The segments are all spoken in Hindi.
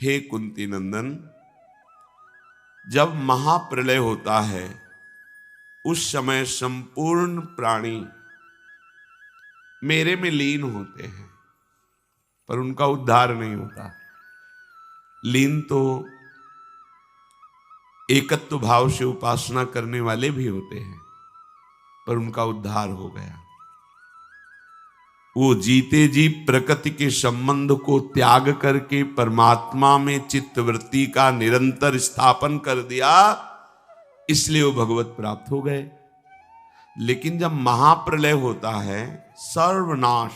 हे कुंती नंदन, जब महाप्रलय होता है उस समय संपूर्ण प्राणी मेरे में लीन होते हैं, पर उनका उद्धार नहीं होता। लीन तो एकत्व भाव से उपासना करने वाले भी होते हैं, पर उनका उद्धार हो गया। वो जीते जी प्रकृति के संबंध को त्याग करके परमात्मा में चित्तवृत्ति का निरंतर स्थापन कर दिया, इसलिए वो भगवत प्राप्त हो गए। लेकिन जब महाप्रलय होता है, सर्वनाश,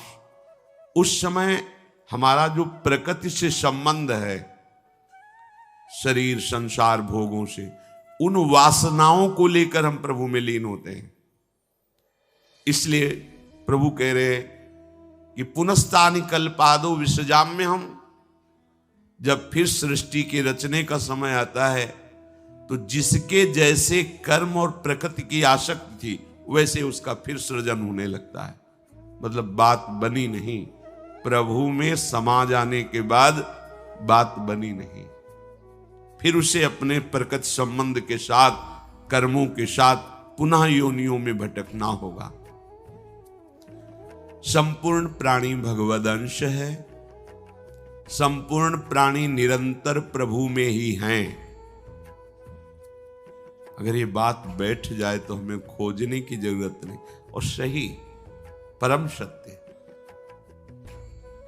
उस समय हमारा जो प्रकृति से संबंध है, शरीर संसार भोगों से, उन वासनाओं को लेकर हम प्रभु में लीन होते हैं। इसलिए प्रभु कह रहे कि पुनस्तानि कल्पादो विसृजाम्य हम। जब फिर सृष्टि के रचने का समय आता है तो जिसके जैसे कर्म और प्रकृति की आसक्ति थी वैसे उसका फिर सृजन होने लगता है। मतलब बात बनी नहीं, प्रभु में समा जाने के बाद बात बनी नहीं, फिर उसे अपने प्रकृति संबंध के साथ, कर्मों के साथ पुनः योनियों में भटकना होगा। संपूर्ण प्राणी भगवद अंश है, संपूर्ण प्राणी निरंतर प्रभु में ही हैं। अगर ये बात बैठ जाए तो हमें खोजने की जरूरत नहीं, और सही परम सत्य।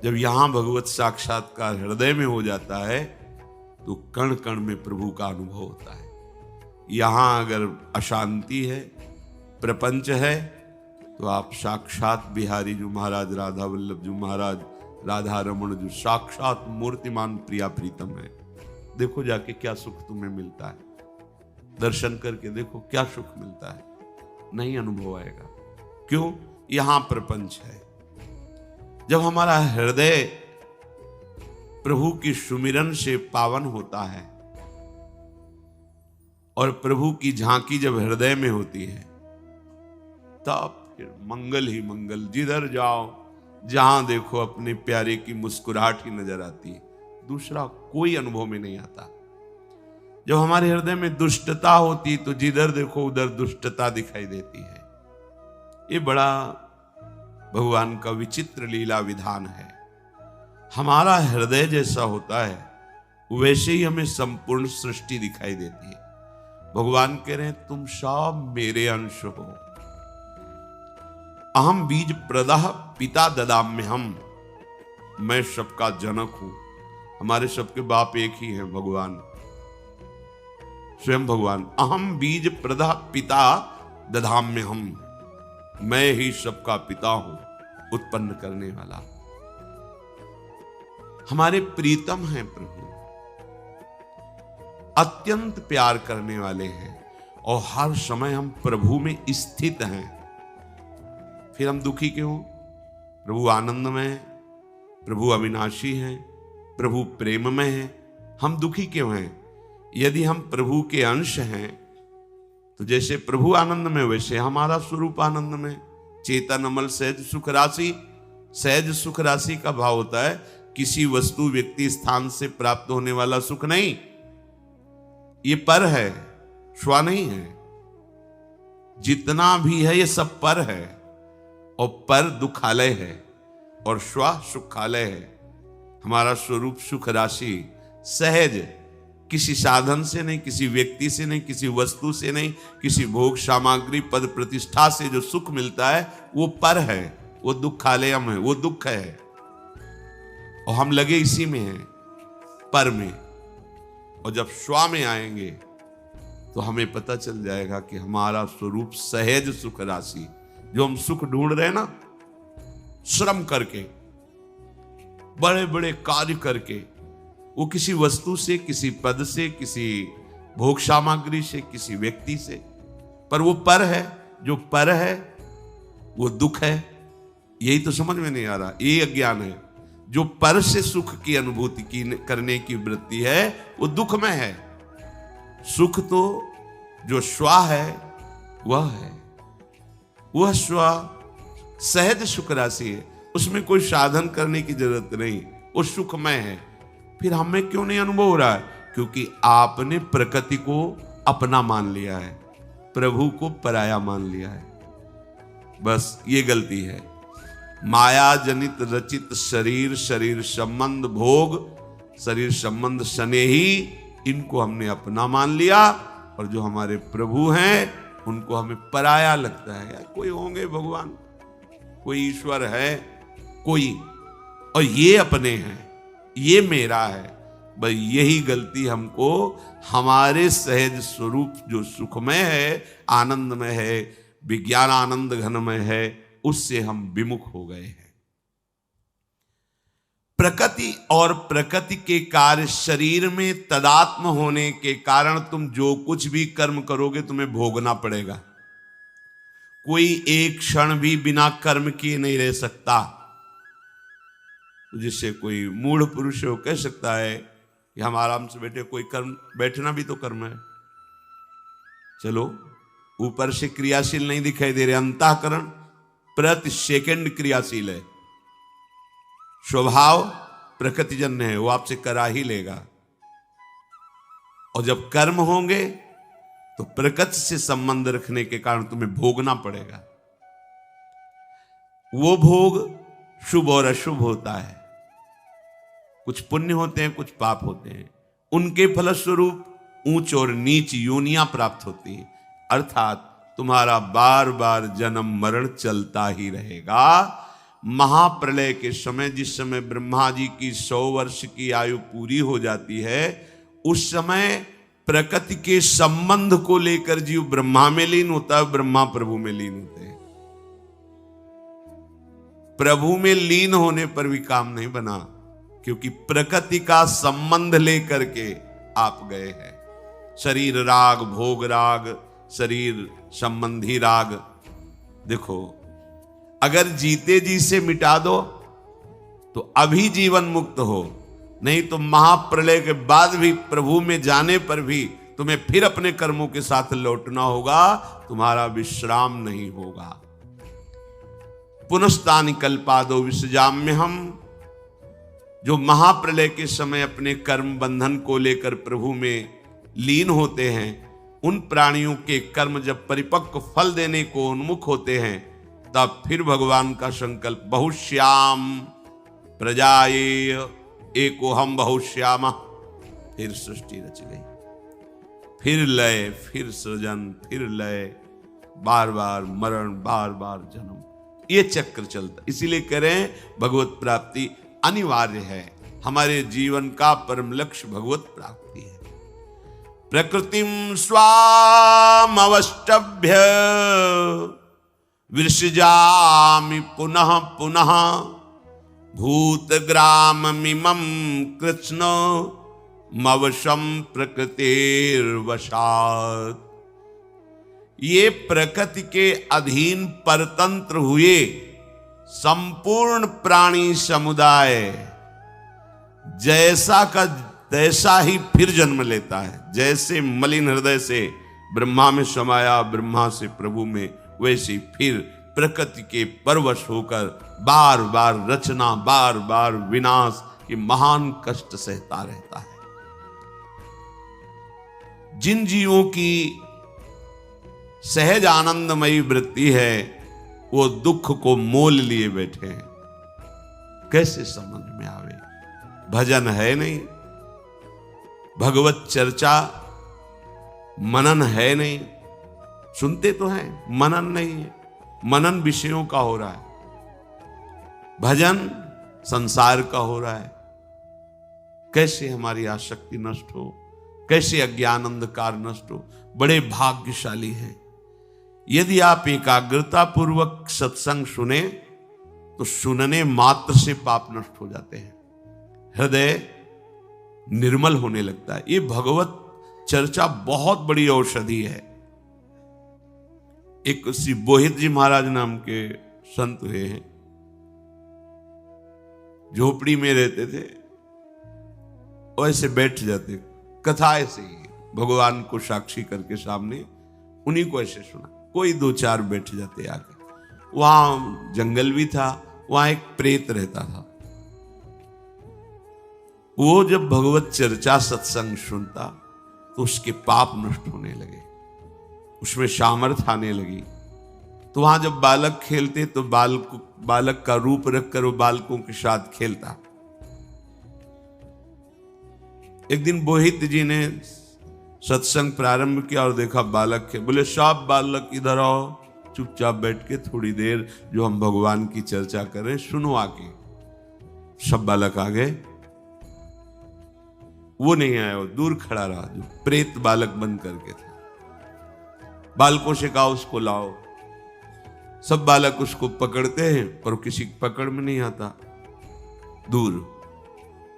जब यहां भगवत साक्षात्कार हृदय में हो जाता है तो कण कण में प्रभु का अनुभव होता है। यहां अगर अशांति है, प्रपंच है, तो आप साक्षात बिहारी जो महाराज, राधा वल्लभ जो महाराज, राधा रमण जो साक्षात मूर्तिमान प्रिया प्रीतम है, देखो जाके क्या सुख तुम्हें मिलता है। दर्शन करके देखो क्या सुख मिलता है, नहीं अनुभव आएगा। क्यों? यहां प्रपंच है। जब हमारा हृदय प्रभु की सुमिरन से पावन होता है और प्रभु की झांकी जब हृदय में होती है, तब फिर मंगल ही मंगल। जिधर जाओ, जहां देखो अपने प्यारे की मुस्कुराहट ही नजर आती है, दूसरा कोई अनुभव में नहीं आता। जब हमारे हृदय में दुष्टता होती तो जिधर देखो उधर दुष्टता दिखाई देती है। ये बड़ा भगवान का विचित्र लीला विधान है। हमारा हृदय जैसा होता है वैसे ही हमें संपूर्ण सृष्टि दिखाई देती है। भगवान कह रहे हैं तुम सब मेरे अंश हो। अहम बीज प्रदह पिता ददाम्य हम। मैं सबका जनक हूं। हमारे सबके बाप एक ही हैं, भगवान, स्वयं भगवान। अहम बीज प्रदह पिता दधाम्य हम। मैं ही सबका पिता हूं, उत्पन्न करने वाला। हमारे प्रीतम हैं प्रभु, अत्यंत प्यार करने वाले हैं, और हर समय हम प्रभु में स्थित हैं। फिर हम दुखी क्यों? प्रभु आनंद में है, प्रभु अविनाशी हैं, प्रभु प्रेम में है, हम दुखी क्यों हैं? यदि हम प्रभु के अंश हैं तो जैसे प्रभु आनंद में वैसे हमारा स्वरूप आनंद में। चेतन अमल सहज सुख राशि। सहज सुख राशि का भाव होता है किसी वस्तु, व्यक्ति, स्थान से प्राप्त होने वाला सुख नहीं। ये पर है, स्व नहीं है। जितना भी है ये सब पर है, और पर दुखालय है और स्व सुखालय है। हमारा स्वरूप सुख राशि सहज, किसी साधन से नहीं, किसी व्यक्ति से नहीं, किसी वस्तु से नहीं, किसी भोग सामग्री पद प्रतिष्ठा से जो सुख मिलता है वो पर है, वो दुखालयम है, वो दुख है, और हम लगे इसी में हैं, पर में। और जब स्व में आएंगे तो हमें पता चल जाएगा कि हमारा स्वरूप सहज सुख राशि। जो हम सुख ढूंढ रहे हैं ना, श्रम करके, बड़े बड़े कार्य करके, वो किसी वस्तु से, किसी पद से, किसी भोग सामग्री से, किसी व्यक्ति से, पर वो पर है। जो पर है वो दुख है। यही तो समझ में नहीं आ रहा, ये अज्ञान है। जो पर से सुख की अनुभूति की करने की वृत्ति है वो दुख में है। सुख तो जो स्व है वह है, वह स्व सहज सुख राशि है। उसमें कोई साधन करने की जरूरत नहीं, वो सुखमय है। फिर हमें क्यों नहीं अनुभव हो रहा है? क्योंकि आपने प्रकृति को अपना मान लिया है, प्रभु को पराया मान लिया है। बस ये गलती है। माया जनित रचित शरीर, शरीर संबंध भोग, शरीर संबंध स्नेही, इनको हमने अपना मान लिया, और जो हमारे प्रभु हैं उनको हमें पराया लगता है। यार कोई होंगे भगवान, कोई ईश्वर है कोई, और ये अपने हैं, ये मेरा है। बस यही गलती हमको हमारे सहज स्वरूप जो सुखमय है, आनंदमय है, विज्ञान आनंद घनमय है, उससे हम विमुख हो गए हैं। प्रकृति और प्रकृति के कार्य शरीर में तदात्म होने के कारण तुम जो कुछ भी कर्म करोगे तुम्हें भोगना पड़ेगा। कोई एक क्षण भी बिना कर्म किए नहीं रह सकता। जिससे कोई मूढ़ पुरुष हो कह सकता है कि हम आराम से बैठे, कोई कर्म, बैठना भी तो कर्म है। चलो ऊपर से क्रियाशील नहीं दिखाई दे रहे, अंतःकरण प्रति सेकंड क्रियाशील है। स्वभाव प्रकृतिजन्य है, वो आपसे करा ही लेगा। और जब कर्म होंगे तो प्रकृति से संबंध रखने के कारण तुम्हें भोगना पड़ेगा। वो भोग शुभ और अशुभ होता है, कुछ पुण्य होते हैं, कुछ पाप होते हैं। उनके फलस्वरूप ऊंच और नीच योनियां प्राप्त होती हैं। अर्थात तुम्हारा बार बार जन्म मरण चलता ही रहेगा। महाप्रलय के समय, जिस समय ब्रह्मा जी की 100 वर्ष की आयु पूरी हो जाती है, उस समय प्रकृति के संबंध को लेकर जीव ब्रह्मा में लीन होता है, ब्रह्मा प्रभु में लीन होते हैं। प्रभु में लीन होने पर भी काम नहीं बना, क्योंकि प्रकृति का संबंध लेकर के आप गए हैं। शरीर राग, भोग राग, शरीर संबंधी राग। देखो, अगर जीते जी से मिटा दो तो अभी जीवन मुक्त हो, नहीं तो महाप्रलय के बाद भी प्रभु में जाने पर भी तुम्हें फिर अपने कर्मों के साथ लौटना होगा, तुम्हारा विश्राम नहीं होगा। पुनस्तानि कल्पादो विसृजाम्यहम्। जो महाप्रलय के समय अपने कर्म बंधन को लेकर प्रभु में लीन होते हैं, उन प्राणियों के कर्म जब परिपक्व फल देने को उन्मुख होते हैं, तब फिर भगवान का संकल्प बहुश्याम प्रजाये एको हम बहुश्यामा, फिर सृष्टि रच गई, फिर लय, फिर सृजन, फिर लय, बार बार मरण, बार बार जन्म, ये चक्र चलता। इसीलिए करें भगवत प्राप्ति अनिवार्य है। हमारे जीवन का परम लक्ष्य भगवत प्राप्ति है। प्रकृतिम स्वाम अवष्टभ्य विसृजामि पुनः पुनः भूतग्राम मिमं कृष्ण मवशम प्रकृतिर्वशात्। ये प्रकृति के अधीन परतंत्र हुए संपूर्ण प्राणी समुदाय जैसा का तैसा ही फिर जन्म लेता है। जैसे मलिन हृदय से ब्रह्मा में समाया, ब्रह्मा से प्रभु में, वैसे फिर प्रकृति के परवश होकर बार बार रचना, बार बार विनाश के महान कष्ट सहता रहता है। जिन जीवों की सहज आनंदमयी वृत्ति है, वो दुख को मोल लिए बैठे हैं। कैसे समझ में आवे? भजन है नहीं, भगवत चर्चा मनन है नहीं। सुनते तो हैं, मनन नहीं है। मनन विषयों का हो रहा है, भजन संसार का हो रहा है। कैसे हमारी आसक्ति नष्ट हो, कैसे अज्ञान अंधकार नष्ट हो। बड़े भाग्यशाली हैं। यदि आप एकाग्रता पूर्वक सत्संग सुने तो सुनने मात्र से पाप नष्ट हो जाते हैं, हृदय निर्मल होने लगता है। ये भगवत चर्चा बहुत बड़ी औषधि है। एक श्री बोहित जी महाराज नाम के संत हुए हैं, झोपड़ी में रहते थे, वैसे बैठ जाते, कथा ऐसे ही भगवान को साक्षी करके सामने, उन्हीं को ऐसे सुना। कोई 2-4 बैठ जाते आगे। वहां जंगल भी था, वहां एक प्रेत रहता था। वो जब भगवत चर्चा सत्संग सुनता तो उसके पाप नष्ट होने लगे, उसमें सामर्थ्य आने लगी। तो वहां जब बालक खेलते तो बालक का रूप रखकर वो बालकों के साथ खेलता। एक दिन बोहित जी ने सत्संग प्रारंभ किया और देखा बालक के, बोले सब बालक इधर आओ, चुपचाप बैठ के थोड़ी देर जो हम भगवान की चर्चा कर रहे सुनो आके। सब बालक आ गए, वो नहीं आया, वो दूर खड़ा रहा जो प्रेत बालक बन करके था। बालकों से कहा उसको लाओ। सब बालक उसको पकड़ते हैं पर किसी पकड़ में नहीं आता, दूर।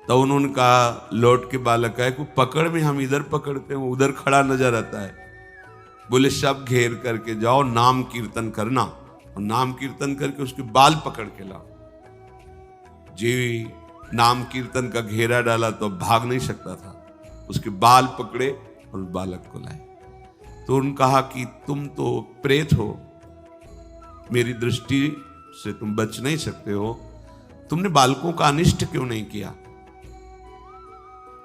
तो उन्होंने कहा लौट के बालक आए को पकड़ में हम इधर पकड़ते हैं, उधर खड़ा नजर आता है। बोले सब घेर करके जाओ, नाम कीर्तन करना, और नाम कीर्तन करके उसके बाल पकड़ के लाओ। जी नाम कीर्तन का घेरा डाला तो भाग नहीं सकता था, उसके बाल पकड़े और बालक को लाए। तो उन्होंने कहा कि तुम तो प्रेत हो, मेरी दृष्टि से तुम बच नहीं सकते हो, तुमने बालकों का अनिष्ट क्यों नहीं किया?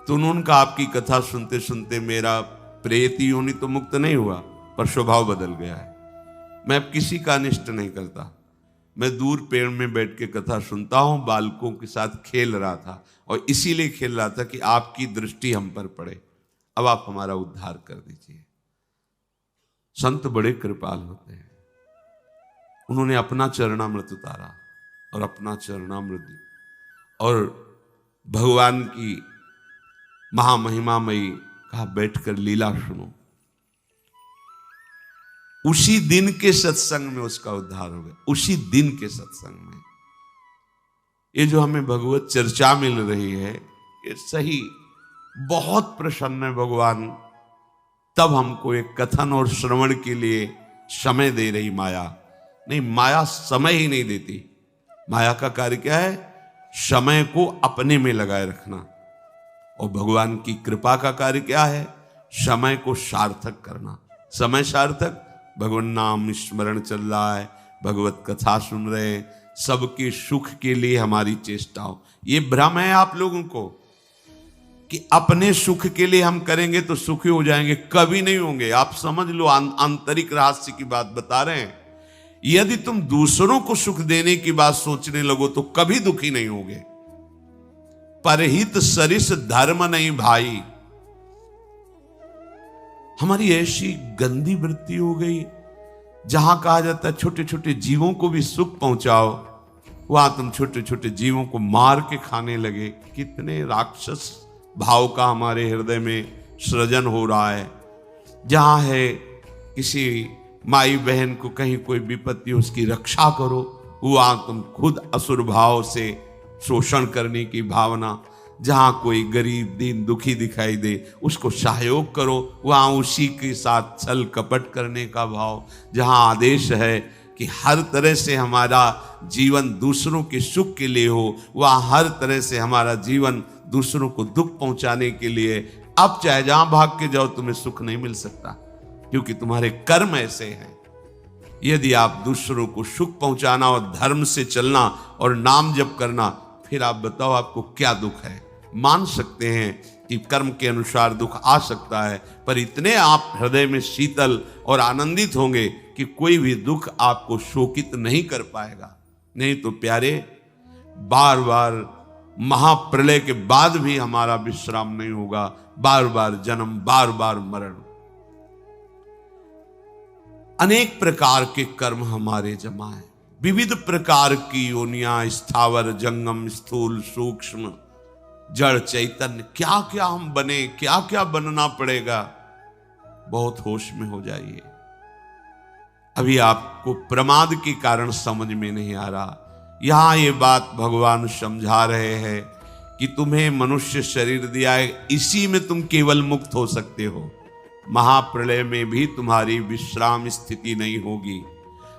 तो उन्होंने कहा आपकी कथा सुनते सुनते मेरा प्रेत योनि तो मुक्त नहीं हुआ, पर स्वभाव बदल गया है। मैं अब किसी का अनिष्ट नहीं करता, मैं दूर पेड़ में बैठ के कथा सुनता हूं, बालकों के साथ खेल रहा था और इसीलिए खेल रहा था कि आपकी दृष्टि हम पर पड़े, अब आप हमारा उद्धार कर दीजिए। संत बड़े कृपाल होते हैं, उन्होंने अपना चरणामृत उतारा और अपना चरणामृत और भगवान की महामहिमामयी कहा बैठकर लीला सुनो। उसी दिन के सत्संग में उसका उद्धार हो गया, उसी दिन के सत्संग में। ये जो हमें भगवत चर्चा मिल रही है ये सही बहुत प्रसन्न है भगवान, तब हमको एक कथन और श्रवण के लिए समय दे रही माया। नहीं, माया समय ही नहीं देती। माया का कार्य क्या है? समय को अपने में लगाए रखना। और भगवान की कृपा का कार्य क्या है? समय को सार्थक करना। समय सार्थक, भगवान नाम स्मरण चल रहा है, भगवत कथा सुन रहे हैं, सबके सुख के लिए हमारी चेष्टा हो। ये भ्रम है आप लोगों को कि अपने सुख के लिए हम करेंगे तो सुखी हो जाएंगे, कभी नहीं होंगे। आप समझ लो, आंतरिक रहस्य की बात बता रहे हैं। यदि तुम दूसरों को सुख देने की बात सोचने लगो तो कभी दुखी नहीं होगे। परहित सरिस धर्म नहीं भाई। हमारी ऐसी गंदी वृत्ति हो गई, जहां कहा जाता है छोटे छोटे जीवों को भी सुख पहुंचाओ, वहां तुम छोटे छोटे जीवों को मार के खाने लगे। कितने राक्षस भाव का हमारे हृदय में सृजन हो रहा है। जहां है किसी माई बहन को कहीं कोई विपत्ति, उसकी रक्षा करो, वहां तुम खुद असुर भाव से शोषण करने की भावना। जहां कोई गरीब दीन दुखी दिखाई दे उसको सहयोग करो, वहां उसी के साथ छल कपट करने का भाव। जहां आदेश है कि हर तरह से हमारा जीवन दूसरों के सुख के लिए हो, वहां हर तरह से हमारा जीवन दूसरों को दुख पहुंचाने के लिए। अब चाहे जहां भाग के जाओ तुम्हें सुख नहीं मिल सकता, क्योंकि तुम्हारे कर्म ऐसे हैं। यदि आप दूसरों को सुख पहुंचाना और धर्म से चलना और नाम जप करना, फिर आप बताओ आपको क्या दुख है। मान सकते हैं कि कर्म के अनुसार दुख आ सकता है, पर इतने आप हृदय में शीतल और आनंदित होंगे कि कोई भी दुख आपको शोकित नहीं कर पाएगा। नहीं तो प्यारे, बार बार महाप्रलय के बाद भी हमारा विश्राम नहीं होगा, बार बार जन्म, बार बार मरण। अनेक प्रकार के कर्म हमारे जमा है, विविध प्रकार की योनियां, स्थावर जंगम, स्थूल सूक्ष्म जड़ चैतन्य, क्या क्या हम बने, क्या क्या बनना पड़ेगा। बहुत होश में हो जाइए। अभी आपको प्रमाद के कारण समझ में नहीं आ रहा। यहां ये बात भगवान समझा रहे हैं कि तुम्हें मनुष्य शरीर दिया है, इसी में तुम केवल मुक्त हो सकते हो। महाप्रलय में भी तुम्हारी विश्राम स्थिति नहीं होगी।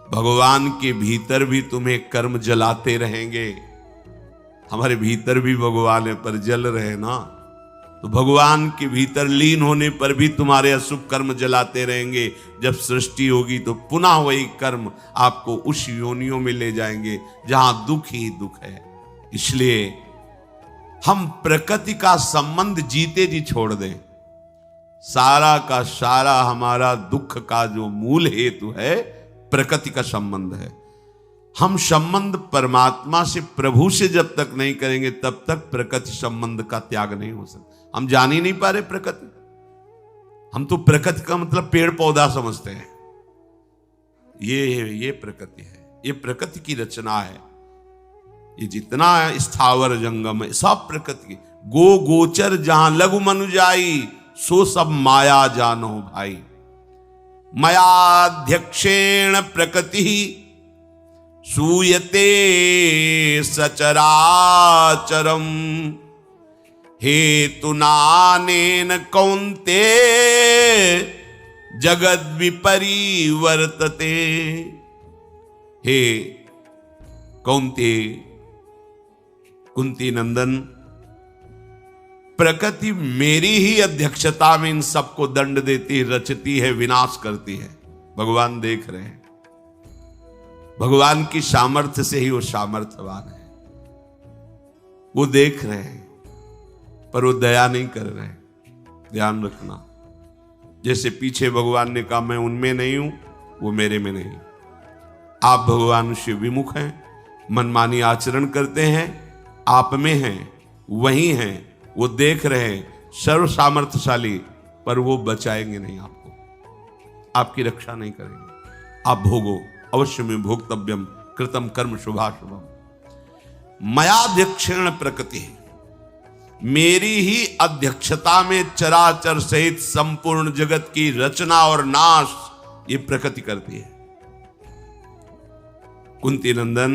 भगवान के भीतर भी तुम्हें कर्म जलाते रहेंगे। हमारे भीतर भी भगवान है पर जल रहे ना, तो भगवान के भीतर लीन होने पर भी तुम्हारे अशुभ कर्म जलाते रहेंगे। जब सृष्टि होगी तो पुनः वही कर्म आपको उस योनियों में ले जाएंगे जहां दुख ही दुख है। इसलिए हम प्रकृति का संबंध जीते जी छोड़ दें, सारा का सारा हमारा दुख का जो मूल हेतु है प्रकृति का संबंध है। हम संबंध परमात्मा से, प्रभु से जब तक नहीं करेंगे तब तक प्रकृति संबंध का त्याग नहीं हो सकता। हम जान ही नहीं पा रहे प्रकृति। हम तो प्रकृति का मतलब पेड़ पौधा समझते हैं। ये प्रकृति है, ये प्रकृति की रचना है। ये जितना स्थावर जंगम है सब प्रकृति की। गो गोचर जहां लघु मनु जाई, सो सब माया जानो भाई। मयाध्यक्षेण प्रकृति सूयते सचराचरम। हेतुनानेन कौन्ते जगद विपरिवर्तते। हे कौन्ते, कुंती नंदन, प्रकृति मेरी ही अध्यक्षता में इन सबको दंड देती, रचती है, विनाश करती है। भगवान देख रहे हैं। भगवान की सामर्थ्य से ही वो सामर्थ्यवान है। वो देख रहे हैं पर वो दया नहीं कर रहे। ध्यान रखना, जैसे पीछे भगवान ने कहा मैं उनमें नहीं हूं, वो मेरे में नहीं। आप भगवान से विमुख हैं, मनमानी आचरण करते हैं, आप में हैं, वही हैं। वो देख रहे हैं, सर्व सामर्थ्यशाली, पर वो बचाएंगे नहीं आपको, आपकी रक्षा नहीं करेंगे। आप भोगो, अवश्य में भोक्तव्यम कृतम कर्म शुभाशुभम। मयाध्यक्षेण प्रकृति, मेरी ही अध्यक्षता में चराचर सहित संपूर्ण जगत की रचना और नाश ये प्रकृति करती है। कुंती नंदन,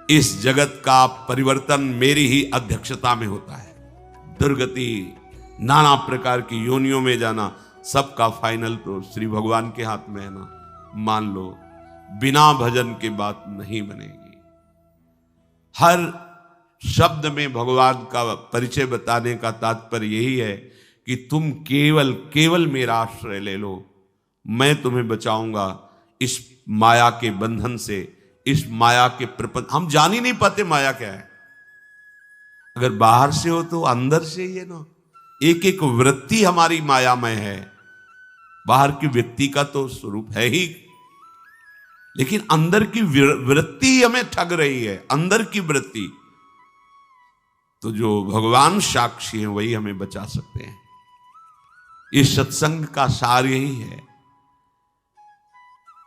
इस जगत का परिवर्तन मेरी ही अध्यक्षता में होता है। दुर्गति, नाना प्रकार की योनियों में जाना, सबका फाइनल तो श्री भगवान के हाथ में है ना। मान लो, बिना भजन के बात नहीं बनेगी। हर शब्द में भगवान का परिचय बताने का तात्पर्य यही है कि तुम केवल केवल मेरा आश्रय ले लो, मैं तुम्हें बचाऊंगा इस माया के बंधन से, इस माया के प्रपंच। हम जान ही नहीं पाते माया क्या है। अगर बाहर से हो तो अंदर से ही है ना। एक एक वृत्ति हमारी मायामय है। बाहर की व्यक्ति का तो स्वरूप है ही, लेकिन अंदर की वृत्ति हमें ठग रही है। अंदर की वृत्ति तो जो भगवान साक्षी है वही हमें बचा सकते हैं। इस सत्संग का सार यही है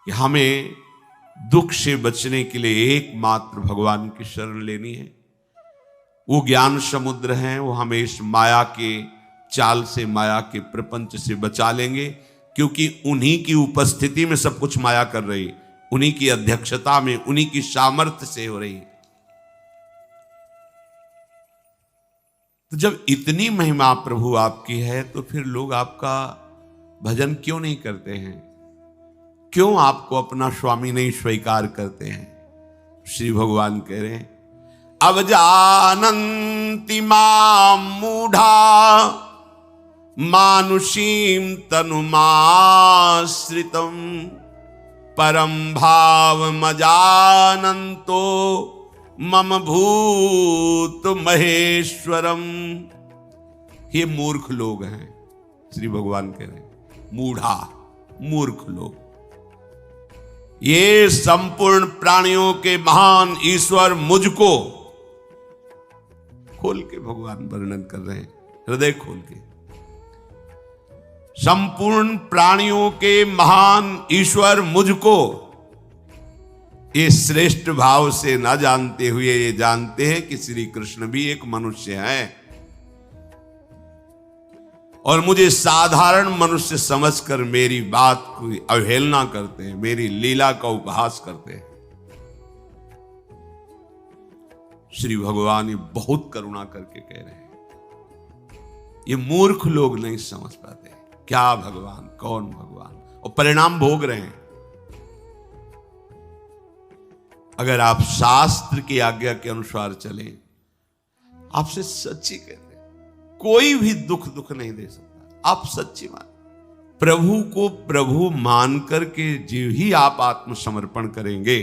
कि हमें दुख से बचने के लिए एकमात्र भगवान की शरण लेनी है। वो ज्ञान समुद्र हैं, वो हमें इस माया के चाल से, माया के प्रपंच से बचा लेंगे, क्योंकि उन्हीं की उपस्थिति में सब कुछ माया कर रही, उन्हीं की अध्यक्षता में, उन्हीं की सामर्थ्य से हो रही। तो जब इतनी महिमा प्रभु आपकी है तो फिर लोग आपका भजन क्यों नहीं करते हैं? क्यों आपको अपना स्वामी नहीं स्वीकार करते हैं? श्री भगवान कह रहे हैं, अब जानन्ति मां मूढ़ा मानुषीम तनुमाश्रितम परम भाव मजानन्तो मम भूत महेश्वरम। ये मूर्ख लोग हैं, श्री भगवान कह रहे हैं, मूढ़ा, मूर्ख लोग। ये संपूर्ण प्राणियों के महान ईश्वर मुझको, खोल के भगवान वर्णन कर रहे हैं, हृदय खोल के, संपूर्ण प्राणियों के महान ईश्वर मुझको ये श्रेष्ठ भाव से ना जानते हुए ये जानते हैं कि श्री कृष्ण भी एक मनुष्य है और मुझे साधारण मनुष्य समझकर मेरी बात की अवहेलना करते हैं, मेरी लीला का उपहास करते हैं। श्री भगवान ये बहुत करुणा करके कह रहे हैं, ये मूर्ख लोग नहीं समझ पाते क्या भगवान, कौन भगवान, और परिणाम भोग रहे हैं। अगर आप शास्त्र की आज्ञा के अनुसार चलें, आपसे सच्ची कहते हैं, कोई भी दुख नहीं दे सकता। आप सच्ची मान, प्रभु को प्रभु मान करके जो ही आप आत्मसमर्पण करेंगे,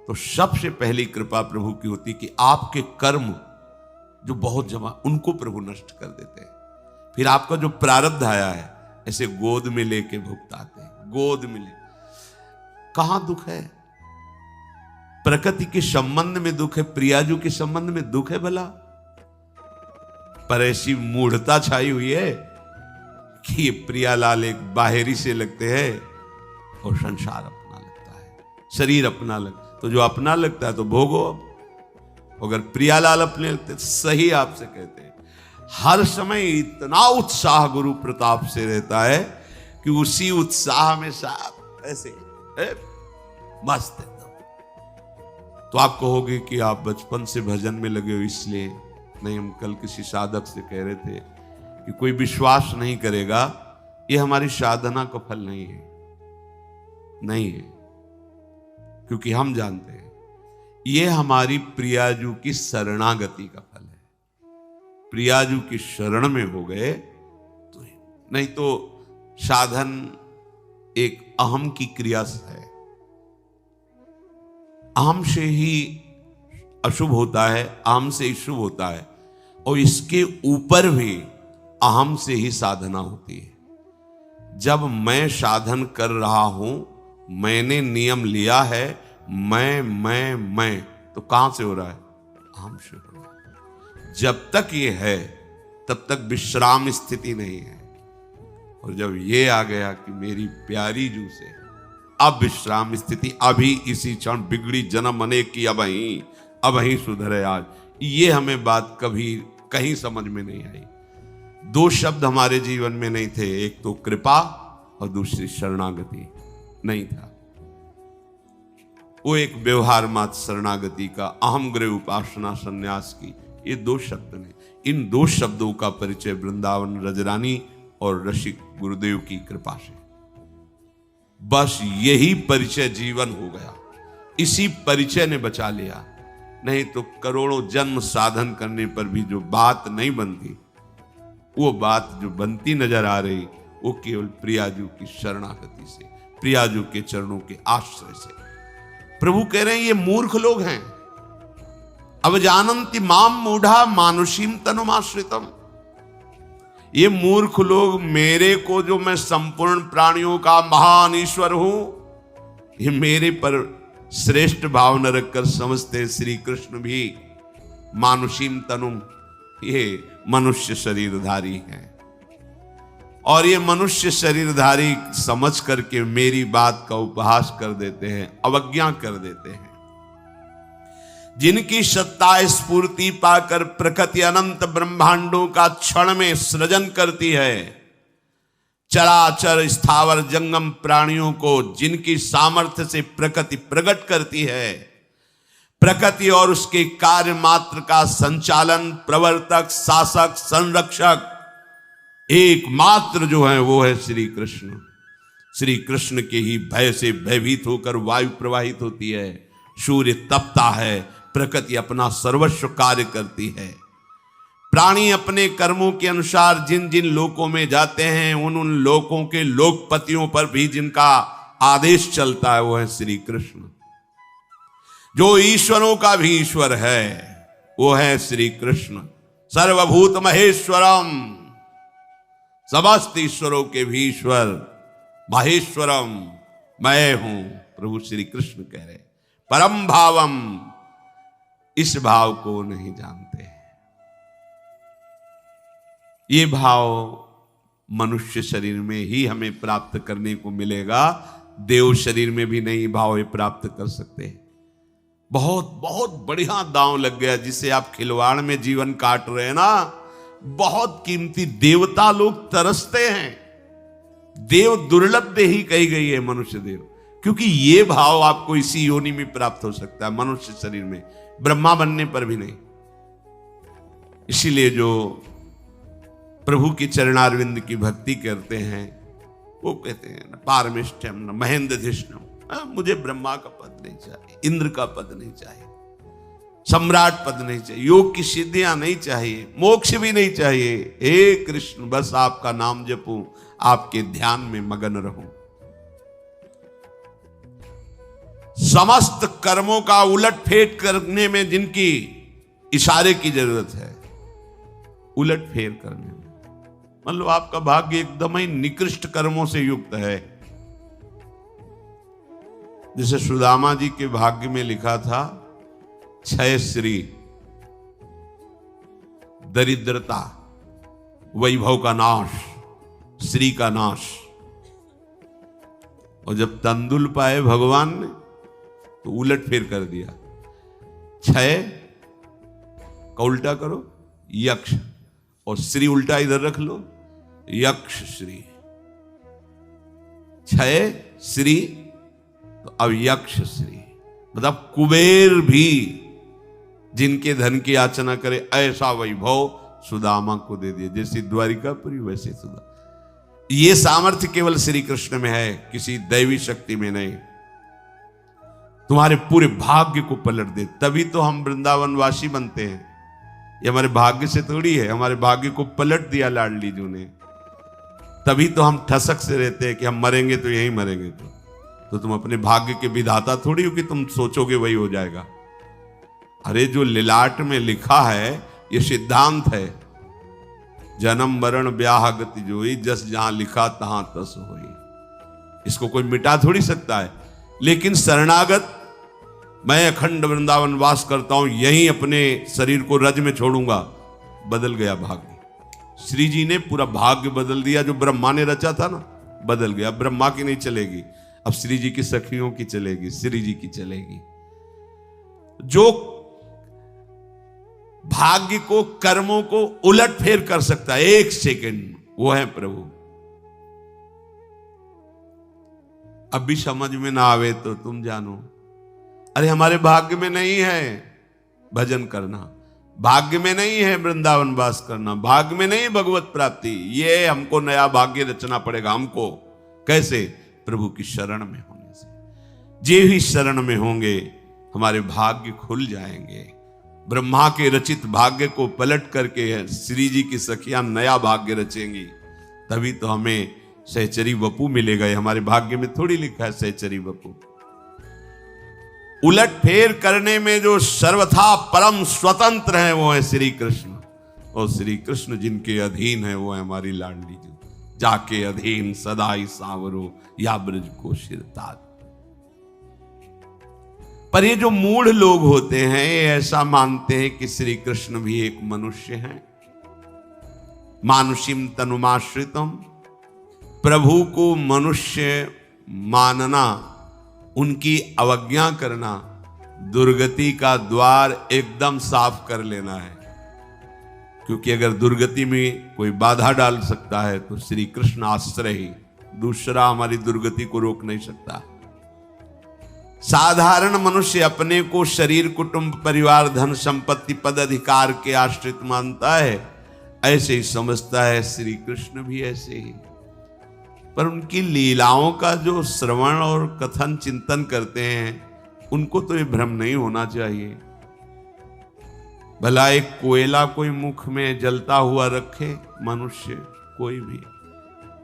तो सबसे पहली कृपा प्रभु की होती कि आपके कर्म जो बहुत जमा उनको प्रभु नष्ट कर देते हैं। फिर आपका जो प्रारब्ध आया है ऐसे गोद में लेके भुगताते हैं, गोद में ले। कहां दुख है? प्रकृति के संबंध में दुख है, प्रियाजू के संबंध में दुख है भला? पर ऐसी मूढ़ता छाई हुई है कि ये प्रियालाल एक बाहरी से लगते हैं और संसार अपना लगता है, शरीर अपना लगता। तो जो अपना लगता है तो भोगो। अब अगर प्रियालाल अपने लगते तो सही आपसे कहते हैं, हर समय इतना उत्साह गुरु प्रताप से रहता है कि उसी उत्साह में साहब ऐसे मस्त एकदम। तो आप कहोगे कि आप बचपन से भजन में लगे हो इसलिए नहीं। हम कल किसी साधक से कह रहे थे कि कोई विश्वास नहीं करेगा, ये हमारी साधना का फल नहीं है, नहीं है, क्योंकि हम जानते हैं ये हमारी प्रियाजू की शरणागति का फल है। प्रियाजू की शरण में हो गए तो, नहीं तो साधन एक अहम की क्रिया है। अहम से ही अशुभ होता है, अहम से ही शुभ होता है, और इसके ऊपर भी अहम से ही साधना होती है। जब मैं साधन कर रहा हूं, मैंने नियम लिया है, मैं, तो कहां से हो रहा है? अहम से हो रहा है। जब तक ये है तब तक विश्राम स्थिति नहीं है, और जब ये आ गया कि मेरी प्यारी जू से अब विश्राम स्थिति, अभी इसी क्षण बिगड़ी जन्म अनेक की, अब ही सुधरे आज, ये हमें बात कभी कहीं समझ में नहीं आई। दो शब्द हमारे जीवन में नहीं थे, एक तो कृपा और दूसरी शरणागति नहीं था। वो एक व्यवहार मात्र शरणागति का, अहम गृह उपासना संन्यास की, ये दो शब्द ने। इन दो शब्दों का परिचय वृंदावन रजरानी और रसिक गुरुदेव की कृपा से, बस यही परिचय जीवन हो गया। इसी परिचय ने बचा लिया। नहीं तो करोड़ों जन्म साधन करने पर भी जो बात नहीं बनती, वो बात जो बनती नजर आ रही, वो केवल प्रियाजू की शरणागति से, प्रियाजू के चरणों के आश्रय से। प्रभु कह रहे हैं ये मूर्ख लोग हैं। अब जानन्ति माम मूढ़ा मानुषीम तनुमाश्रितम। ये मूर्ख लोग मेरे को, जो मैं संपूर्ण प्राणियों का महान ईश्वर हूं, ये मेरे पर श्रेष्ठ भाव न रखकर समझते श्री कृष्ण भी मानुषीम तनुम, ये मनुष्य शरीरधारी हैं। और ये मनुष्य शरीरधारी समझ करके मेरी बात का उपहास कर देते हैं, अवज्ञा कर देते हैं। जिनकी सत्ता स्फूर्ति पाकर प्रकृति अनंत ब्रह्मांडों का क्षण में सृजन करती है, चराचर स्थावर जंगम प्राणियों को जिनकी सामर्थ्य से प्रकृति प्रकट करती है, प्रकृति और उसके कार्य मात्र का संचालन, प्रवर्तक, शासक, संरक्षक एकमात्र जो है वो है श्री कृष्ण। श्री कृष्ण के ही भय से भयभीत होकर वायु प्रवाहित होती है, सूर्य तपता है, प्रकृति अपना सर्वस्व कार्य करती है। प्राणी अपने कर्मों के अनुसार जिन जिन लोकों में जाते हैं, उन उन लोकों के लोकपतियों पर भी जिनका आदेश चलता है, वो है श्री कृष्ण। जो ईश्वरों का भी ईश्वर है वो है श्री कृष्ण। सर्वभूत महेश्वरम, समस्त ईश्वरों के भी ईश्वर महेश्वरम मैं हूं, प्रभु श्री कृष्ण कह रहे। परम भावम, इस भाव को नहीं जानते। ये भाव मनुष्य शरीर में ही हमें प्राप्त करने को मिलेगा, देव शरीर में भी नहीं भाव ये प्राप्त कर सकते। बहुत बहुत बढ़िया दांव लग गया, जिसे आप खिलवाड़ में जीवन काट रहे हैं ना, बहुत कीमती देवता लोग तरसते हैं। देव दुर्लभ देही कही गई है मनुष्य देव, क्योंकि ये भाव आपको इसी योनि में प्राप्त हो सकता है, मनुष्य शरीर में, ब्रह्मा बनने पर भी नहीं। इसीलिए जो प्रभु की चरणारविंद की भक्ति करते हैं वो कहते हैं न पारमेष्ठ्यम न महेंद्रधिष्णुम, मुझे ब्रह्मा का पद नहीं चाहिए, इंद्र का पद नहीं चाहिए, सम्राट पद नहीं चाहिए, योग की सिद्धियां नहीं चाहिए, मोक्ष भी नहीं चाहिए। हे कृष्ण, बस आपका नाम जपूं, आपके ध्यान में मगन रहूं। समस्त कर्मों का उलट फेर करने में जिनकी इशारे की जरूरत है, उलट फेर करने में, मतलब आपका भाग्य एकदम ही निकृष्ट कर्मों से युक्त है। जैसे सुदामा जी के भाग्य में लिखा था 6 श्री, दरिद्रता, वैभव का नाश, श्री का नाश। और जब तंदुल पाए भगवान ने तो उलट फेर कर दिया। 6 का उल्टा करो यक्ष, और श्री उल्टा इधर रख लो, यक्ष श्री। 6 श्री तो अब यक्ष श्री, मतलब कुबेर भी जिनके धन की याचना करे ऐसा वैभव सुदामा को दे दिया। जैसी द्वारिकापुरी वैसे सुदामा। ये सामर्थ्य केवल श्री कृष्ण में है, किसी दैवी शक्ति में नहीं। तुम्हारे पूरे भाग्य को पलट दे, तभी तो हम वृंदावनवासी बनते हैं। ये हमारे भाग्य से थोड़ी है, हमारे भाग्य को पलट दिया लाडली जी ने। तभी तो हम ठसक से रहते हैं कि हम मरेंगे तो यहीं मरेंगे। तो तुम अपने भाग्य के विधाता थोड़ी हो कि तुम सोचोगे वही हो जाएगा। अरे जो लिलाट में लिखा है ये सिद्धांत है, जन्म मरण ब्याह गति जोई, जस जहां लिखा तहां तस होई। इसको कोई मिटा थोड़ी सकता है। लेकिन शरणागत, मैं अखंड वृंदावन वास करता हूं, यहीं अपने शरीर को रज में छोड़ूंगा, बदल गया भाग्य। श्री जी ने पूरा भाग्य बदल दिया। जो ब्रह्मा ने रचा था ना, बदल गया। ब्रह्मा की नहीं चलेगी, अब श्री जी की सखियों की चलेगी, श्री जी की चलेगी। जो भाग्य को, कर्मों को उलट फेर कर सकता है 1 सेकंड, वो है प्रभु। अब भी समझ में ना आवे तो तुम जानो, अरे हमारे भाग्य में नहीं है भजन करना, भाग्य में नहीं है वृंदावन वास करना, भाग्य में नहीं भगवत प्राप्ति। ये हमको नया भाग्य रचना पड़ेगा। हमको कैसे? प्रभु की शरण में होने से। जे ही शरण में होंगे हमारे भाग्य खुल जाएंगे। ब्रह्मा के रचित भाग्य को पलट करके श्री जी की सखियां नया भाग्य रचेंगी, तभी तो हमें सहचरी वपू मिलेगा। हमारे भाग्य में थोड़ी लिखा है सहचरी वपू। उलट फेर करने में जो सर्वथा परम स्वतंत्र है वो है श्री कृष्ण। और श्री कृष्ण जिनके अधीन है वो है हमारी लाडली जी। जाके अधीन सदाई सावरो या ब्रज को शिरताज। पर ये जो मूढ़ लोग होते हैं ये ऐसा मानते हैं कि श्री कृष्ण भी एक मनुष्य हैं। मानुषिम तनुमाश्रितम, प्रभु को मनुष्य मानना, उनकी अवज्ञा करना, दुर्गति का द्वार एकदम साफ कर लेना है। क्योंकि अगर दुर्गति में कोई बाधा डाल सकता है तो श्री कृष्ण आश्रय ही, दूसरा हमारी दुर्गति को रोक नहीं सकता। साधारण मनुष्य अपने को शरीर, कुटुंब, परिवार, धन संपत्ति, पद अधिकार के आश्रित मानता है, ऐसे ही समझता है। श्री कृष्ण भी ऐसे ही। पर उनकी लीलाओं का जो श्रवण और कथन चिंतन करते हैं उनको तो ये भ्रम नहीं होना चाहिए। भला एक कोयला कोई मुख में जलता हुआ रखे, मनुष्य कोई भी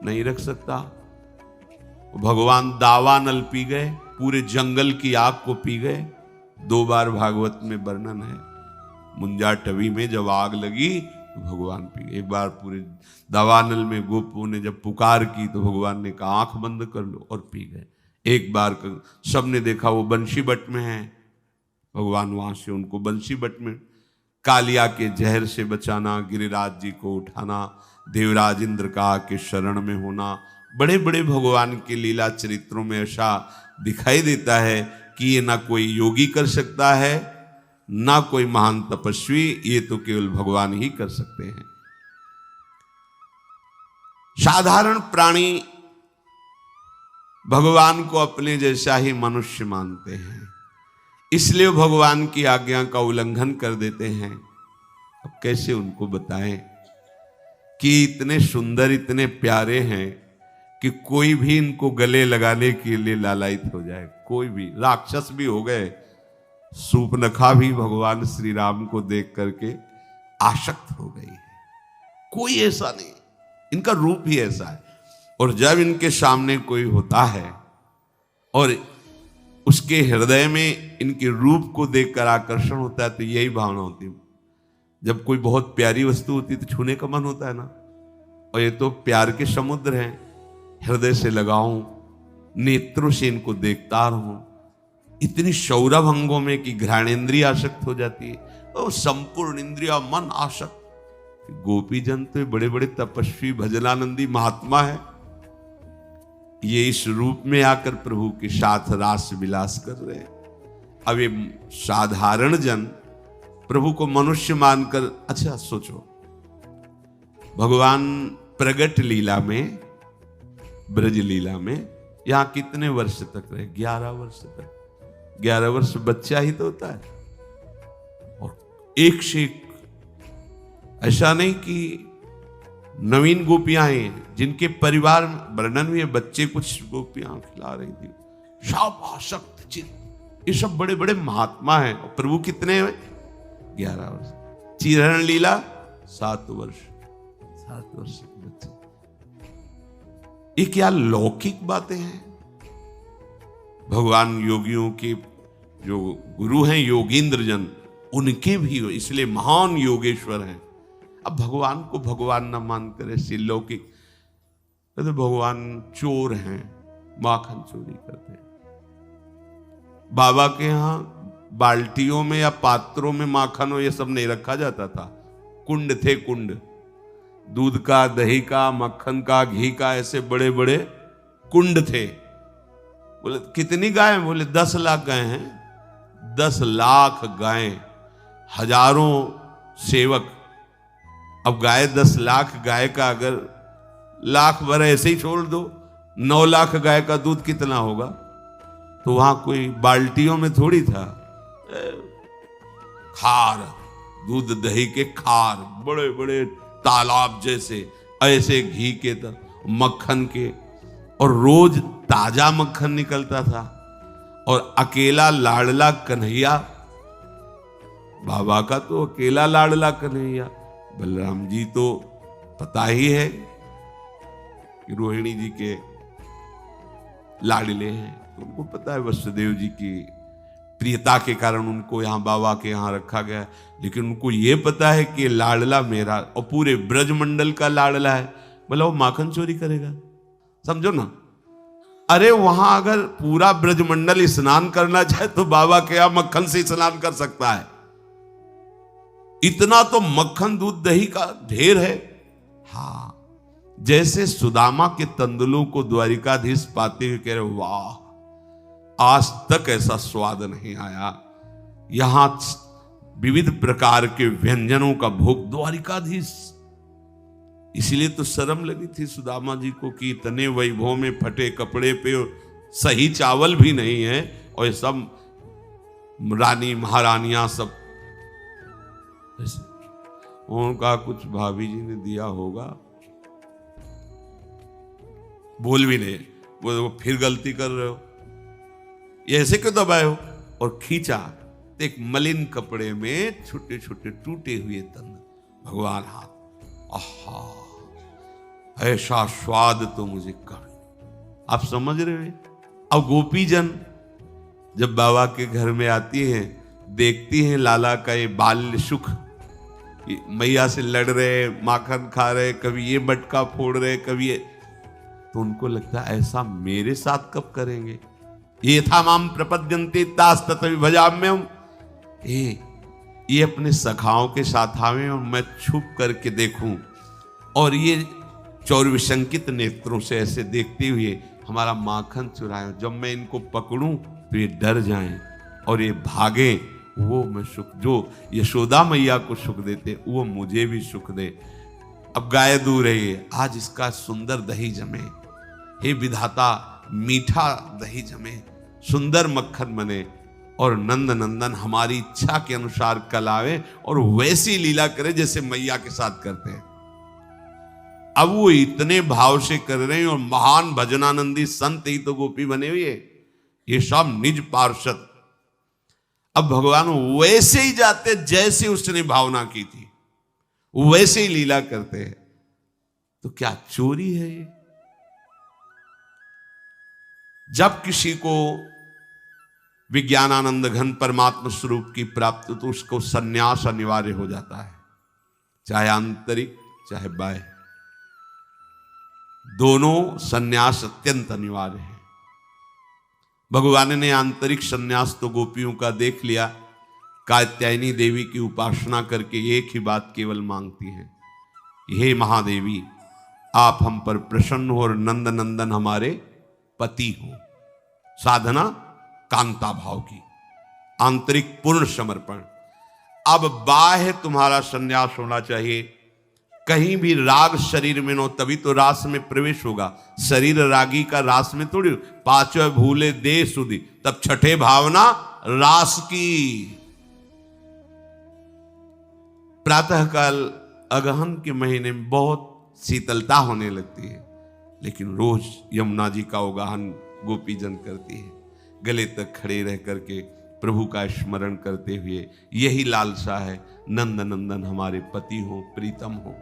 नहीं रख सकता। भगवान दावानल पी गए, पूरे जंगल की आग को पी गए। 2 बार भागवत में वर्णन है। मुंजा टवी में जब आग लगी तो भगवान पी गए। एक बार पूरे दावानल में गोपों ने जब पुकार की तो भगवान ने कहा आंख बंद कर लो, और पी गए। एक बार सबने देखा वो बंशी बट में है, भगवान वहां से उनको बंशी बट में कालिया के जहर से बचाना, गिरिराज जी को उठाना, देवराज इंद्र का के शरण में होना। बड़े बड़े भगवान के लीला चरित्रों में ऐसा दिखाई देता है कि ये ना कोई योगी कर सकता है, ना कोई महान तपस्वी, ये तो केवल भगवान ही कर सकते हैं। साधारण प्राणी भगवान को अपने जैसा ही मनुष्य मानते हैं, इसलिए भगवान की आज्ञा का उल्लंघन कर देते हैं। अब कैसे उनको बताएं कि इतने सुंदर, इतने प्यारे हैं कि कोई भी इनको गले लगाने के लिए लालायित हो जाए। कोई भी, राक्षस भी हो गए, सूपनखा भी भगवान श्री राम को देख करके आसक्त हो गई है। कोई ऐसा नहीं, इनका रूप ही ऐसा है। और जब इनके सामने कोई होता है और उसके हृदय में इनके रूप को देखकर आकर्षण होता है, तो यही भावना होती है। जब कोई बहुत प्यारी वस्तु होती है तो छूने का मन होता है ना। और ये तो प्यार के समुद्र हैं, हृदय से लगाऊं, नेत्रों से इनको देखता रहूं, इतनी सौरभ अंगों में कि घ्राणेन्द्रिय आसक्त हो जाती है और संपूर्ण इंद्रिया मन आसक्त। गोपी जन तो बड़े बड़े तपस्वी भजनानंदी महात्मा है, ये इस रूप में आकर प्रभु के साथ रास विलास कर रहे हैं। अब ये साधारण जन प्रभु को मनुष्य मानकर, अच्छा सोचो, भगवान प्रगट लीला में, ब्रज लीला में यहां कितने वर्ष तक रहे? 11 वर्ष तक। 11 वर्ष बच्चा ही तो होता है। और एक से एक, ऐसा नहीं कि नवीन गोपियां हैं जिनके परिवार में वर्णन हुए, बच्चे कुछ गोपियां खिला रही थी, सब आसक्त चित्त, ये सब बड़े बड़े महात्मा हैं। और प्रभु कितने हैं? 11 वर्ष। चिरण लीला 7 वर्ष, 7 वर्ष के बच्चे। ये क्या लौकिक बातें हैं? भगवान योगियों के जो गुरु हैं योगींद्र जन, उनके भी इसलिए महान योगेश्वर हैं। अब भगवान को भगवान न मानकर ऐसे लौकिक, तो भगवान चोर हैं, माखन चोरी करते हैं। बाबा के यहां बाल्टियों में या पात्रों में माखन हो ये सब नहीं रखा जाता था। कुंड थे, कुंड, दूध का, दही का, मक्खन का, घी का, ऐसे बड़े बड़े कुंड थे। बोले कितनी गाय? बोले 10 लाख गाय हैं। 10 लाख गाय, हजारों सेवक। अब गाय 10 लाख गाय का अगर लाख भर ऐसे ही छोड़ दो, 9 लाख गाय का दूध कितना होगा? तो वहां कोई बाल्टियों में थोड़ी था, खार, दूध दही के खार, बड़े बड़े तालाब जैसे, ऐसे घी के, मक्खन के, और रोज ताजा मक्खन निकलता था। और अकेला लाडला कन्हैया, बाबा का तो अकेला लाडला कन्हैया। बलराम जी तो पता ही है कि रोहिणी जी के लाडले हैं, तो उनको पता है वसुदेव जी की प्रियता के कारण उनको यहाँ बाबा के यहाँ रखा गया। लेकिन उनको ये पता है कि लाडला मेरा और पूरे ब्रजमंडल का लाडला है, बोला वो माखन चोरी करेगा? समझो ना। अरे वहां अगर पूरा ब्रजमंडल स्नान करना चाहे तो बाबा के यहाँ मक्खन से स्नान कर सकता है। इतना तो मक्खन दूध दही का ढेर है। हाँ, जैसे सुदामा के तंदुलों को द्वारिकाधीश पाते हुए कह रहे, वाह, आज तक ऐसा स्वाद नहीं आया। यहां विविध प्रकार के व्यंजनों का भोग द्वारिकाधीश। इसलिए तो शर्म लगी थी सुदामा जी को कि इतने वैभव में फटे कपड़े पे सही चावल भी नहीं है, और ये सब रानी महारानियां सब। उनका कुछ भाभी जी ने दिया होगा, बोल भी नहीं, वो फिर गलती कर रहे हो, ये ऐसे क्यों दबाए हो? और खींचा तो एक मलिन कपड़े में छोटे छोटे टूटे हुए तंद, भगवान हाथ। आहा, ऐसा स्वाद तो मुझे कभी। आप समझ रहे हैं? अब गोपी जन जब बाबा के घर में आती हैं, देखती हैं लाला का ये बाल्य सुख, मैया से लड़ रहे, माखन खा रहे, कभी ये मटका फोड़ रहे, कभी ये, तो उनको लगता है ऐसा मेरे साथ कब करेंगे? ये था माम प्रपद्यन्ते तास तत्व भजाम्यहम्। ये अपने सखाओं के साथ आवे और मैं छुप करके देखूं, और ये चौरविशंकित नेत्रों से ऐसे देखते हुए हमारा माखन चुराए। जब मैं इनको पकड़ूं तो ये डर जाएं और ये भागे। वो मैं सुख, जो यशोदा मैया को सुख देते वो मुझे भी सुख दे। अब गाय दूर है, आज इसका सुंदर दही जमे, हे विधाता, मीठा दही जमे, सुंदर मक्खन बने, और नंद नंदन हमारी इच्छा के अनुसार कल आवे और वैसी लीला करे जैसे मैया के साथ करते हैं। अब वो इतने भाव से कर रहे हैं, और महान भजनानंदी संत ही तो गोपी बने हुए, ये सब निज पार्षद। अब भगवान वैसे ही जाते जैसे उसने भावना की थी, वैसे ही लीला करते हैं। तो क्या चोरी है ये? जब किसी को विज्ञानानंद घन परमात्मा स्वरूप की प्राप्ति, तो उसको संन्यास अनिवार्य हो जाता है, चाहे आंतरिक चाहे बाह्य, दोनों संन्यास अत्यंत अनिवार्य है। भगवान ने आंतरिक संन्यास तो गोपियों का देख लिया। कात्यायनी देवी की उपासना करके एक ही बात केवल मांगती हैं, हे महादेवी आप हम पर प्रसन्न हो और नंद नंदन हमारे पति हो। साधना कांता भाव की, आंतरिक पूर्ण समर्पण। अब बाह्य तुम्हारा संन्यास होना चाहिए। कहीं भी राग शरीर में न हो, तभी तो रास में प्रवेश होगा। शरीर रागी का रास में थोड़ी। पांचवें भूले दे सुधी, तब छठे भावना रास की। प्रातःकाल अगहन के महीने में बहुत शीतलता होने लगती है, लेकिन रोज यमुना जी का उगाहन गोपी जन करती है, गले तक खड़े रह करके प्रभु का स्मरण करते हुए। यही लालसा है, नंद नंदन हमारे पति हो, प्रीतम हो।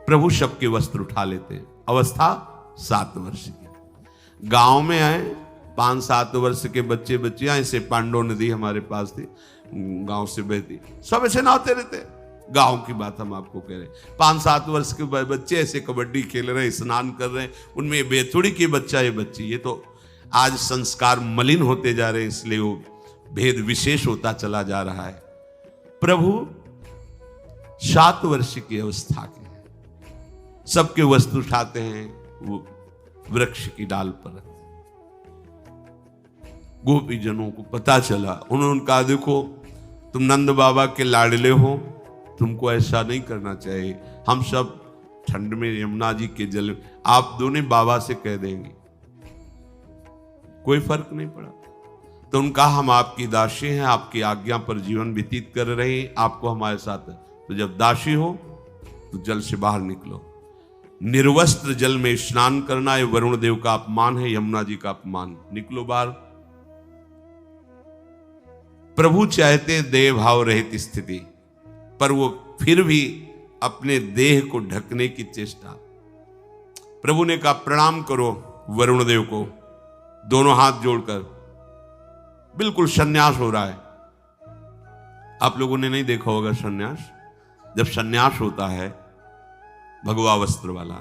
प्रभु सबके वस्त्र उठा लेते हैं। अवस्था 7 वर्ष की। गांव में आए 5-7 वर्ष के बच्चे बच्चियां, ऐसे पांडव नदी हमारे पास थी, गांव से बहती, सब ऐसे नहाते रहते। गांव की बात हम आपको कह रहे हैं। 5-7 वर्ष के बच्चे ऐसे कबड्डी खेल रहे हैं, स्नान कर रहे हैं, उनमें बेथुड़ी की बच्चा ये बच्ची। ये तो आज संस्कार मलिन होते जा रहे हैं, इसलिए वो भेद विशेष होता चला जा रहा है। प्रभु 7 वर्ष की अवस्था के हैं, सबके वस्त्र उठाते हैं, वो वृक्ष की डाल पर रखते। गोपी जनों को पता चला, उन्होंने कहा देखो तुम नंद बाबा के लाडले हो, तुमको ऐसा नहीं करना चाहिए। हम सब ठंड में यमुना जी के जल, आप दोनों बाबा से कह देंगे, कोई फर्क नहीं पड़ा। तो उनका हम आपकी दासी हैं, आपकी आज्ञा पर जीवन व्यतीत कर रहे हैं, आपको हमारे साथ है। तो जब दासी हो तो जल से बाहर निकलो। निर्वस्त्र जल में स्नान करना ये वरुण देव का अपमान है, यमुना जी का अपमान। निकलो बाहर। प्रभु चाहते देह भाव रहित स्थिति, पर वो फिर भी अपने देह को ढकने की चेष्टा। प्रभु ने कहा प्रणाम करो वरुण देव को, दोनों हाथ जोड़कर। बिल्कुल सन्यास हो रहा है। आप लोगों ने नहीं देखा होगा सन्यास। जब सन्यास होता है भगवा वस्त्र वाला,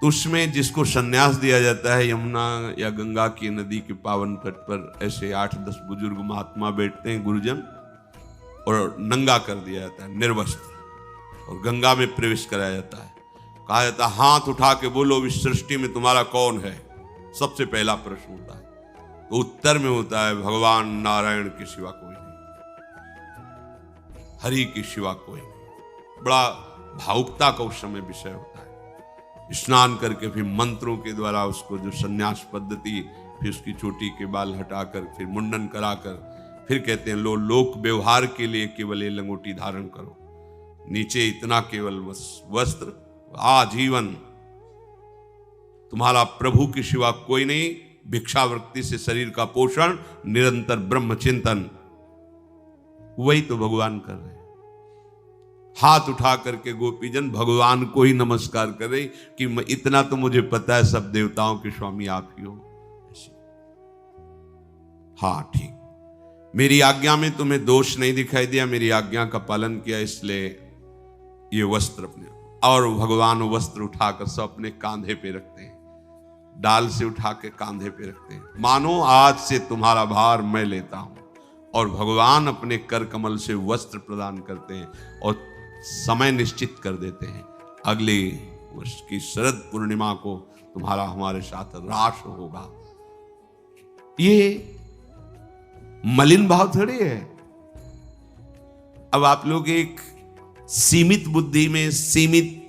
तो उसमें जिसको सन्यास दिया जाता है, यमुना या गंगा की नदी के पावन तट पर ऐसे 8-10 बुजुर्ग महात्मा बैठते हैं, गुरुजन, और नंगा कर दिया जाता है निर्वस्त्र, और गंगा में प्रवेश कराया जाता है। कहा जाता है हाथ उठा के बोलो इस सृष्टि में तुम्हारा कौन है। सबसे पहला प्रश्न होता है, तो उत्तर में होता है भगवान नारायण के सिवा कोई नहीं, हरि के सिवा कोई नहीं। बड़ा भावुकता का उस समय विषय होता है। स्नान करके फिर मंत्रों के द्वारा उसको जो संन्यास पद्धति, फिर उसकी चोटी के बाल हटाकर फिर मुंडन कराकर फिर कहते हैं लो लोक व्यवहार के लिए केवल ये लंगोटी धारण करो, नीचे इतना केवल वस्त्र, आजीवन तुम्हारा प्रभु के सिवा कोई नहीं। भिक्षावृत्ति से शरीर का पोषण, निरंतर ब्रह्म चिंतन, वही तो भगवान कर रहे हैं। हाथ उठा करके गोपीजन भगवान को ही नमस्कार कर रहे कि इतना तो मुझे पता है सब देवताओं के स्वामी आप ही हो। हाँ ठीक, मेरी आज्ञा में तुम्हें दोष नहीं दिखाई दिया, मेरी आज्ञा का पालन किया, इसलिए ये वस्त्र अपने। और भगवान वस्त्र उठाकर सब अपने कांधे पे रखते हैं, डाल से उठा के कांधे पे रखते हैं, मानो आज से तुम्हारा भार मैं लेता हूं। और भगवान अपने कर कमल से वस्त्र प्रदान करते हैं और समय निश्चित कर देते हैं, अगले वर्ष की शरद पूर्णिमा को तुम्हारा हमारे साथ रास होगा। ये मलिन भाव थोड़ी है। अब आप लोग एक सीमित बुद्धि में, सीमित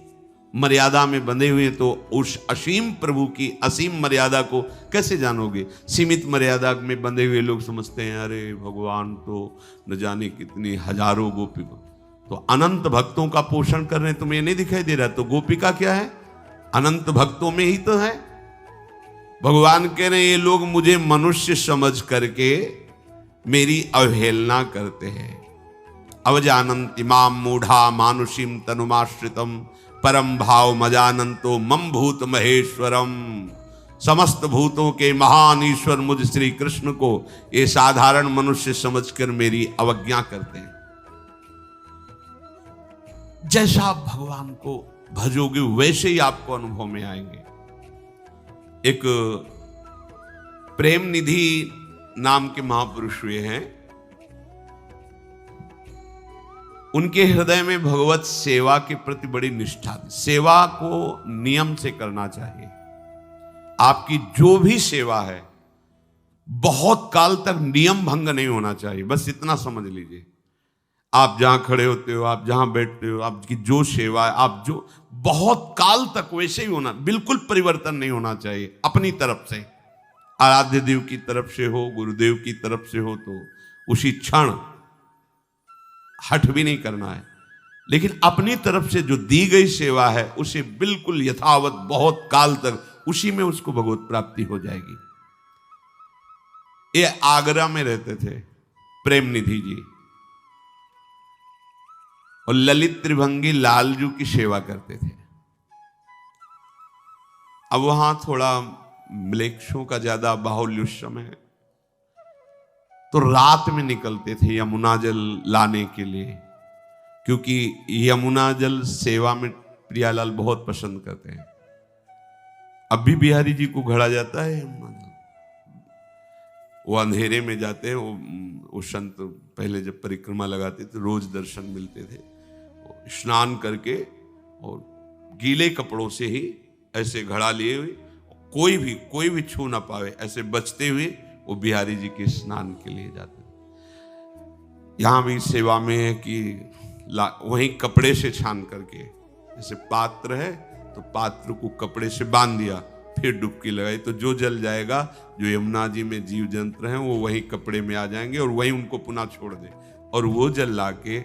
मर्यादा में बंधे हुए, तो उस असीम प्रभु की असीम मर्यादा को कैसे जानोगे। सीमित मर्यादा में बंधे हुए लोग समझते हैं अरे भगवान तो न जाने कितनी हजारों गोपिका, तो अनंत भक्तों का पोषण कर रहे हैं, तुम्हें नहीं दिखाई दे रहा। तो गोपिका क्या है, अनंत भक्तों में ही तो है। भगवान कह रहे हैं ये लोग मुझे मनुष्य समझ करके मेरी अवहेलना करते हैं। अवजानन्ति माम मूढ़ा मानुषीम तनुमाश्रितम परम भाव मजानंतो मम भूत महेश्वरम। समस्त भूतों के महान ईश्वर मुझ श्री कृष्ण को ये साधारण मनुष्य समझकर मेरी अवज्ञा करते हैं। जैसा आप भगवान को भजोगे वैसे ही आपको अनुभव में आएंगे। एक प्रेम निधि नाम के महापुरुष हुए हैं, उनके हृदय में भगवत सेवा के प्रति बड़ी निष्ठा थी। सेवा को नियम से करना चाहिए। आपकी जो भी सेवा है बहुत काल तक नियम भंग नहीं होना चाहिए, बस इतना समझ लीजिए। आप जहां खड़े होते हो, आप जहां बैठते हो, आपकी जो सेवा है, आप जो बहुत काल तक वैसे ही होना, बिल्कुल परिवर्तन नहीं होना चाहिए। अपनी तरफ से, आराध्य देव की तरफ से हो, गुरुदेव की तरफ से हो, तो उसी क्षण हट भी नहीं करना है। लेकिन अपनी तरफ से जो दी गई सेवा है उसे बिल्कुल यथावत बहुत काल तक उसी में उसको भगवत प्राप्ति हो जाएगी। ये आगरा में रहते थे प्रेम निधि जी, और ललित त्रिभंगी लालजू की सेवा करते थे। अब वहां थोड़ा म्लेच्छों का ज्यादा बाहुल्य उस समय, तो रात में निकलते थे यमुना जल लाने के लिए, क्योंकि यमुना जल सेवा में प्रियालाल बहुत पसंद करते हैं। अब भी बिहारी जी को घड़ा जाता है यमुना जल, वो अंधेरे में जाते हैं। वो संत पहले जब परिक्रमा लगाते थे रोज दर्शन मिलते थे, स्नान करके और गीले कपड़ों से ही ऐसे घड़ा लिए हुए, कोई भी छू ना पावे, ऐसे बचते हुए वो बिहारी जी के स्नान के लिए जाते। यहां भी सेवा में है कि वहीं कपड़े से छान करके, जैसे पात्र है तो पात्र को कपड़े से बांध दिया, फिर डुबकी लगाई, तो जो जल जाएगा, जो यमुना जी में जीव जंत्र हैं वो वही कपड़े में आ जाएंगे और वहीं उनको पुनः छोड़ दे, और वो जल लाके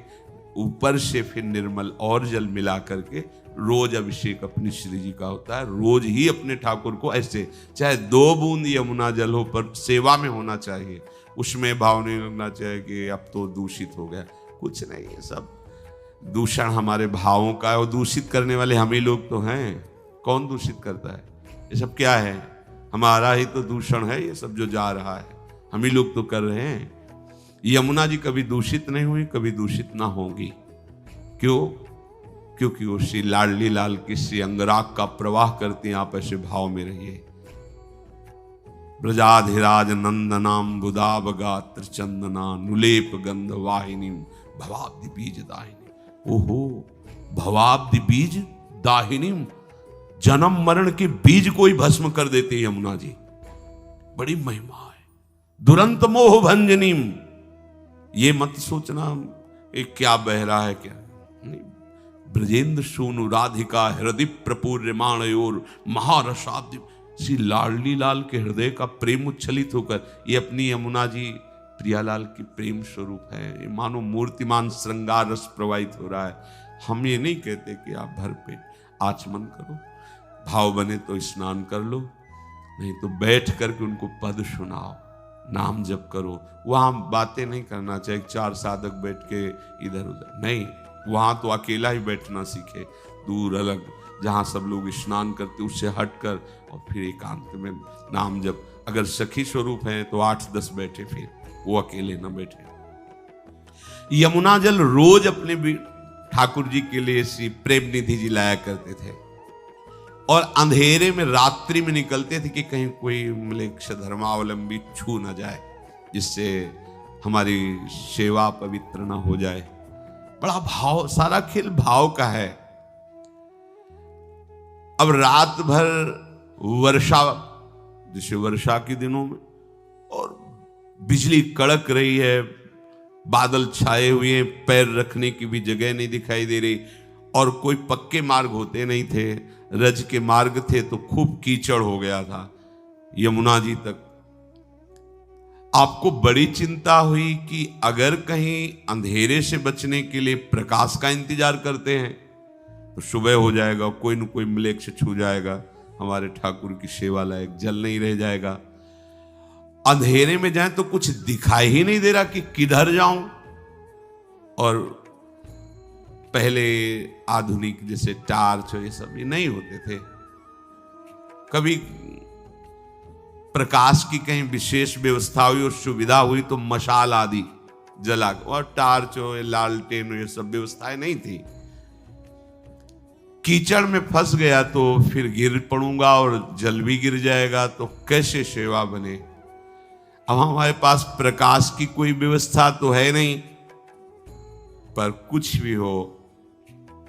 ऊपर से फिर निर्मल और जल मिला करके रोज अभिषेक अपनी श्री जी का होता है। रोज ही अपने ठाकुर को ऐसे, चाहे 2 बूंद यमुना जल हो, पर सेवा में होना चाहिए। उसमें भाव नहीं लगना चाहिए कि अब तो दूषित हो गया, कुछ नहीं। ये सब दूषण हमारे भावों का है, और दूषित करने वाले हम ही लोग तो हैं। कौन दूषित करता है? ये सब क्या है? हमारा ही तो दूषण है ये सब जो जा रहा है, हम ही लोग तो कर रहे हैं। यमुना जी कभी दूषित नहीं हुई, कभी दूषित ना होगी। क्यों? क्योंकि वो श्री लाडली लाल की श्री अंगराग का प्रवाह करती हैं। आप ऐसे भाव में रहिए। ब्रजाधिराज नंदनाम बुदाब गात्र चंदना नुलेप गंध वाहिनी भवाब्दि बीज दाहिनी। ओहो, भवाब्दि बीज दाहिनी, जन्म मरण के बीज को ही भस्म कर देते यमुना जी। बड़ी महिमा है। दुरंत मोह भंजनीम, ये मत सोचना एक क्या बह रहा है, क्या नहीं। ब्रजेंद्र सोनु राधिका हृदय प्रपूर्यमाण और महारसाब्द, श्री लाडली लाल के हृदय का प्रेम उच्छलित होकर ये अपनी यमुना जी प्रियालाल की प्रेम स्वरूप है। ये मानो मूर्तिमान श्रृंगार रस प्रवाहित हो रहा है। हम ये नहीं कहते कि आप भरपेट आचमन करो, भाव बने तो स्नान कर लो, नहीं तो बैठ करके उनको पद सुनाओ, नाम जप करो। वहां बातें नहीं करना चाहिए 4 साधक बैठ के इधर उधर, नहीं। वहां तो अकेला ही बैठना सीखे, दूर अलग जहां सब लोग स्नान करते उससे हटकर, और फिर एकांत में नाम जप। अगर सखी स्वरूप है तो 8-10 बैठे, फिर वो अकेले ना बैठे। यमुना जल रोज अपने ठाकुर जी के लिए श्री प्रेम निधि जी लाया करते थे, और अंधेरे में रात्रि में निकलते थे कि कहीं कोई म्लेच्छ धर्मावलंबी छू ना जाए, जिससे हमारी सेवा पवित्र ना हो जाए। बड़ा भाव, सारा खेल भाव का है। अब रात भर वर्षा, जैसे वर्षा के दिनों में, और बिजली कड़क रही है, बादल छाए हुए हैं, पैर रखने की भी जगह नहीं दिखाई दे रही, और कोई पक्के मार्ग होते नहीं थे, रज के मार्ग थे, तो खूब कीचड़ हो गया था यमुना जी तक। आपको बड़ी चिंता हुई कि अगर कहीं अंधेरे से बचने के लिए प्रकाश का इंतजार करते हैं तो सुबह हो जाएगा, कोई न कोई म्लेच्छ छू जाएगा, हमारे ठाकुर की सेवा लायक जल नहीं रह जाएगा। अंधेरे में जाए तो कुछ दिखाई ही नहीं दे रहा कि किधर जाऊं। और पहले आधुनिक जैसे टार्च ये सब ये नहीं होते थे। कभी प्रकाश की कहीं विशेष व्यवस्था हुई और सुविधा हुई तो मशाल आदि जला, और टार्च हो, लालटेन हो, ये सब व्यवस्थाएं नहीं थी। कीचड़ में फंस गया तो फिर गिर पड़ूंगा और जल भी गिर जाएगा, तो कैसे सेवा बने। अब हमारे पास प्रकाश की कोई व्यवस्था तो है नहीं, पर कुछ भी हो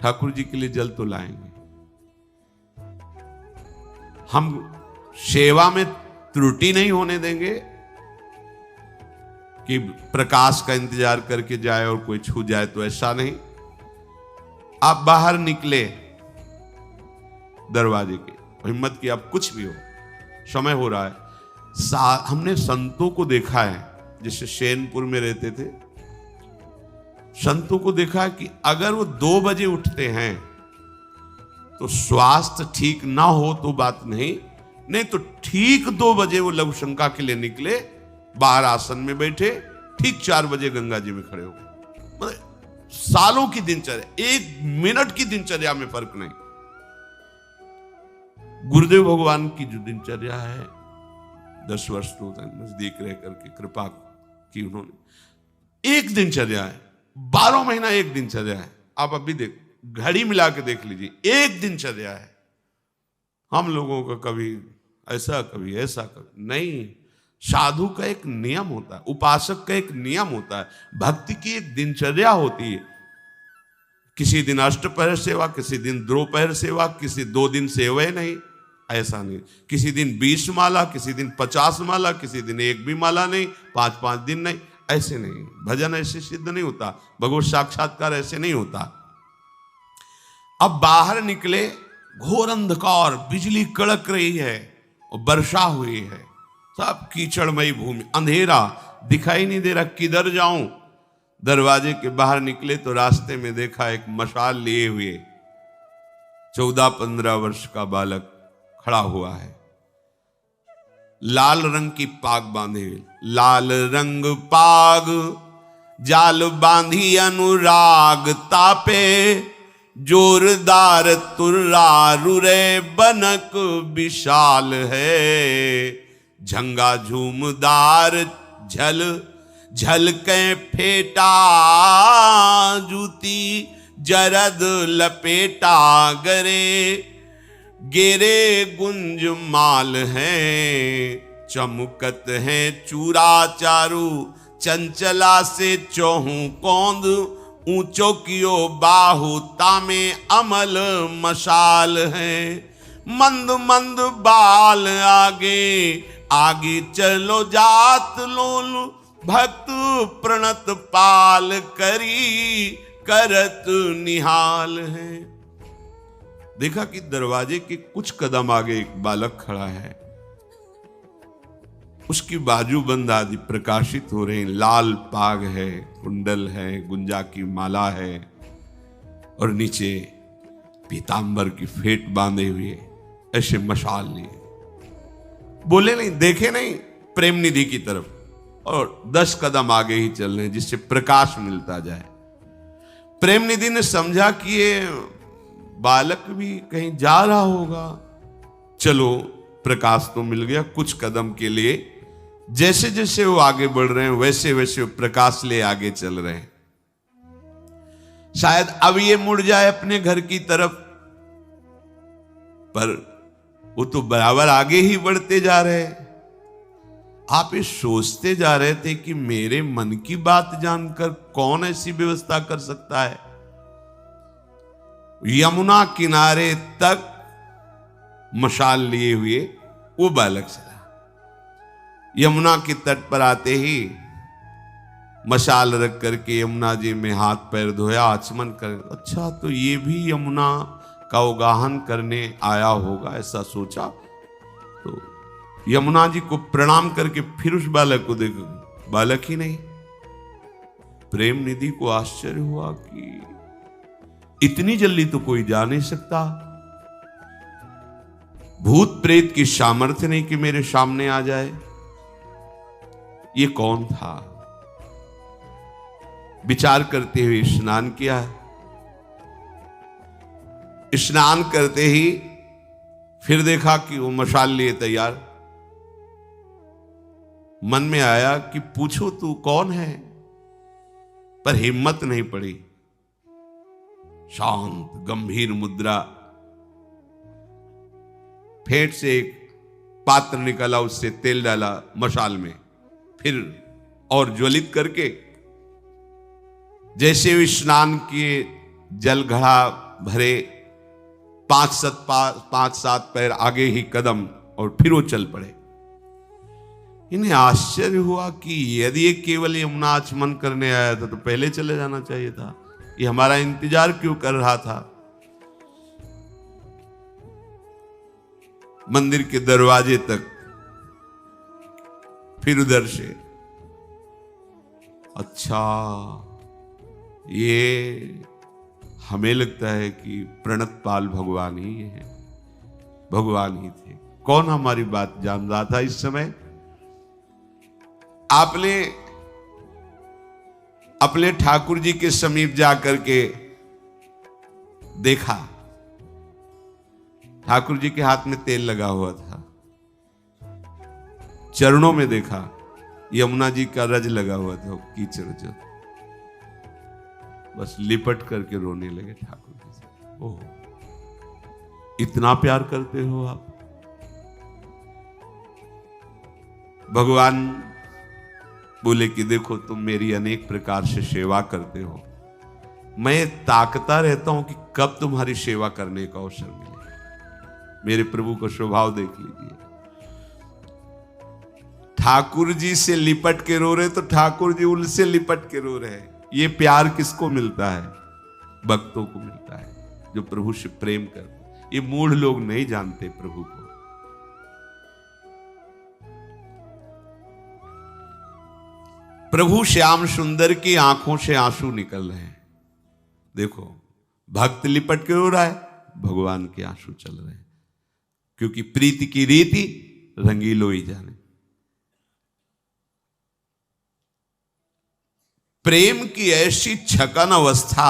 ठाकुर जी के लिए जल तो लाएंगे। हम सेवा में त्रुटि नहीं होने देंगे कि प्रकाश का इंतजार करके जाए और कोई छू जाए, तो ऐसा नहीं। आप बाहर निकले दरवाजे के, हिम्मत की, आप कुछ भी हो, समय हो रहा है। हमने संतों को देखा है, जैसे शैनपुर में रहते थे, संतों को देखा है कि अगर वो 2 बजे उठते हैं तो स्वास्थ्य ठीक ना हो तो बात नहीं तो ठीक 2 बजे वो लघु शंका के लिए निकले, बाहर आसन में बैठे, ठीक 4 बजे गंगा जी में खड़े हो गए। मतलब सालों की दिनचर्या, 1 मिनट की दिनचर्या में फर्क नहीं। गुरुदेव भगवान की जो दिनचर्या है, 10 वर्ष तो नजदीक रह करके कृपा की उन्होंने, एक दिनचर्या है, 12 महीना एक दिनचर्या है। आप अभी देख, घड़ी मिला के देख लीजिए, एक दिनचर्या है। हम लोगों का कभी ऐसा कभी ऐसा, कभी नहीं। साधु का एक नियम होता है, उपासक का एक नियम होता है, भक्ति की एक दिनचर्या होती है। किसी दिन अष्टपहर सेवा, किसी दिन दोपहर सेवा, किसी 2 दिन सेवा नहीं, ऐसा नहीं। किसी दिन 20 माला, किसी दिन 50 माला, किसी दिन 1 भी माला नहीं, 5-5 दिन नहीं, ऐसे नहीं। भजन ऐसे सिद्ध नहीं होता, भगवत साक्षात्कार ऐसे नहीं होता। अब बाहर निकले, घोर अंधकार, बिजली कड़क रही है और वर्षा हुई है, सब कीचड़मयी भूमि, अंधेरा, दिखाई नहीं दे रहा किधर जाऊं। दरवाजे के बाहर निकले तो रास्ते में देखा एक मशाल लिए हुए 14-15 वर्ष का बालक खड़ा हुआ है, लाल रंग की पाग बांधे हुए, लाल रंग पाग जाल बांधी अनुराग तापे, जोरदार तुर्रा रुरे बनक विशाल है, झंगा झूमदार झल झल के फेटा, जूती जरद लपेटा गरे, गेरे गुंज माल हैं, चमकत हैं चूरा चारू, चंचला से चौहू कौंद, ऊंचो कियो बाहु तामे अमल मशाल है, मंद मंद बाल आगे आगे चलो जात लोल, भक्त प्रणत पाल करी करत निहाल है। देखा कि दरवाजे के कुछ कदम आगे एक बालक खड़ा है, उसकी बाजूबंद आदि प्रकाशित हो रहे हैं, लाल पाग है, कुंडल है, गुंजा की माला है और नीचे पीतांबर की फेट बांधे हुए, ऐसे मशाल लिए। बोले नहीं, देखे नहीं प्रेम निधि की तरफ, और 10 कदम आगे ही चल रहे हैं जिससे प्रकाश मिलता जाए। प्रेम निधि ने समझा कि ये बालक भी कहीं जा रहा होगा, चलो प्रकाश तो मिल गया। कुछ कदम के लिए जैसे जैसे वो आगे बढ़ रहे हैं वैसे वैसे वो प्रकाश ले आगे चल रहे हैं। शायद अब ये मुड़ जाए अपने घर की तरफ, पर वो तो बराबर आगे ही बढ़ते जा रहे हैं। आप ये सोचते जा रहे थे कि मेरे मन की बात जानकर कौन ऐसी व्यवस्था कर सकता है। यमुना किनारे तक मशाल लिए हुए वो बालक चला। यमुना के तट पर आते ही मशाल रख करके यमुना जी में हाथ पैर धोया, आचमन कर, अच्छा तो ये भी यमुना का अवगाहन करने आया होगा, ऐसा सोचा। तो यमुना जी को प्रणाम करके फिर उस बालक को देखा, बालक ही नहीं। प्रेम निधि को आश्चर्य हुआ कि इतनी जल्दी तो कोई जा नहीं सकता, भूत प्रेत की सामर्थ्य नहीं कि मेरे सामने आ जाए। ये कौन था? विचार करते हुए स्नान किया। स्नान करते ही फिर देखा कि वो मशाल लिए तैयार। मन में आया कि पूछो तू कौन है, पर हिम्मत नहीं पड़ी। शांत गंभीर मुद्रा, फेंट से एक पात्र निकाला, उससे तेल डाला मशाल में, फिर और ज्वलित करके जैसे वे स्नान किए, जल घड़ा भरे, 5-7 पैर आगे ही कदम, और फिर वो चल पड़े। इन्हें आश्चर्य हुआ कि यदि ये केवल यमुना आचमन करने आया था तो पहले चले जाना चाहिए था, ये हमारा इंतजार क्यों कर रहा था। मंदिर के दरवाजे तक, फिर उधर से, अच्छा ये हमें लगता है कि प्रणतपाल भगवान ही है, भगवान ही थे। कौन हमारी बात जान रहा था इस समय? आपने अपने ठाकुर जी के समीप जाकर के देखा, ठाकुर जी के हाथ में तेल लगा हुआ था, चरणों में देखा यमुना जी का रज लगा हुआ था, कीचड़ जो, बस लिपट करके रोने लगे ठाकुर जी से। ओह, इतना प्यार करते हो आप। भगवान बोले कि देखो तुम मेरी अनेक प्रकार से सेवा करते हो, मैं ताकता रहता हूं कि कब तुम्हारी सेवा करने का अवसर मिले। मेरे प्रभु का स्वभाव देख लीजिए, ठाकुर जी से लिपट के रो रहे तो ठाकुर जी उनसे लिपट के रो रहे। ये प्यार किसको मिलता है? भक्तों को मिलता है, जो प्रभु से प्रेम करते। ये मूढ़ लोग नहीं जानते प्रभु को। प्रभु श्याम सुंदर की आंखों से आंसू निकल रहे हैं। देखो, भक्त लिपट के रो रहा है, भगवान के आंसू चल रहे हैं, क्योंकि प्रीति की रीति रंगीलो ही जाने। प्रेम की ऐसी छकन अवस्था,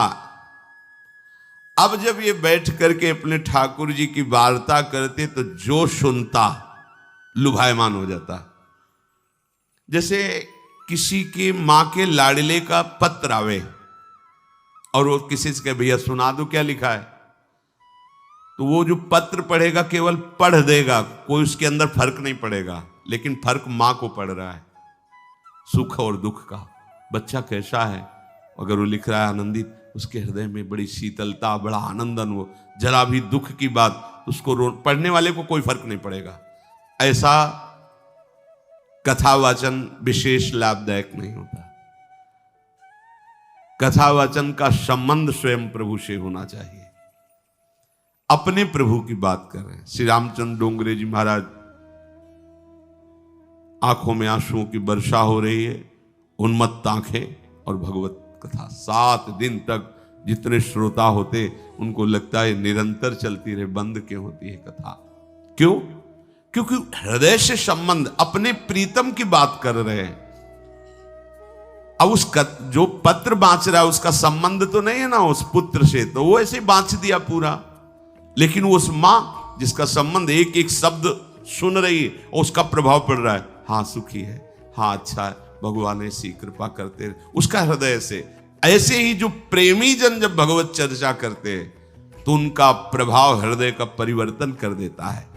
अब जब ये बैठ करके अपने ठाकुर जी की वार्ता करते तो जो सुनता लुभायमान हो जाता। जैसे किसी के मां के लाडले का पत्र आवे और वो किसी से कहे भैया सुना दो क्या लिखा है, तो वो जो पत्र पढ़ेगा केवल पढ़ देगा, कोई उसके अंदर फर्क नहीं पड़ेगा, लेकिन फर्क मां को पड़ रहा है, सुख और दुख का। बच्चा कैसा है, अगर वो लिख रहा है आनंदित, उसके हृदय में बड़ी शीतलता, बड़ा आनंद अनुभव। जरा भी दुख की बात उसको पढ़ने वाले को कोई फर्क नहीं पड़ेगा। ऐसा कथावाचन विशेष लाभदायक नहीं होता। कथावाचन का संबंध स्वयं प्रभु से होना चाहिए। अपने प्रभु की बात कर रहे हैं। श्री रामचंद्र डोंगरे जी महाराज, आंखों में आंसुओं की वर्षा हो रही है, उन्मत्त आंखें, और भगवत कथा 7 दिन तक जितने श्रोता होते उनको लगता है निरंतर चलती रहे, बंद क्यों होती है कथा। क्यों? क्योंकि हृदय से संबंध, अपने प्रीतम की बात कर रहे हैं। अब जो पत्र बांच रहा है उसका संबंध तो नहीं है ना उस पुत्र से, तो वो ऐसे बांच दिया पूरा। लेकिन उस मां जिसका संबंध, एक एक शब्द सुन रही है और उसका प्रभाव पड़ रहा है, हाँ सुखी है, हाँ अच्छा है, भगवान ऐसी कृपा करते हैं, उसका हृदय से। ऐसे ही जो प्रेमी जन जब भगवत चर्चा करते हैं तो उनका प्रभाव हृदय का परिवर्तन कर देता है।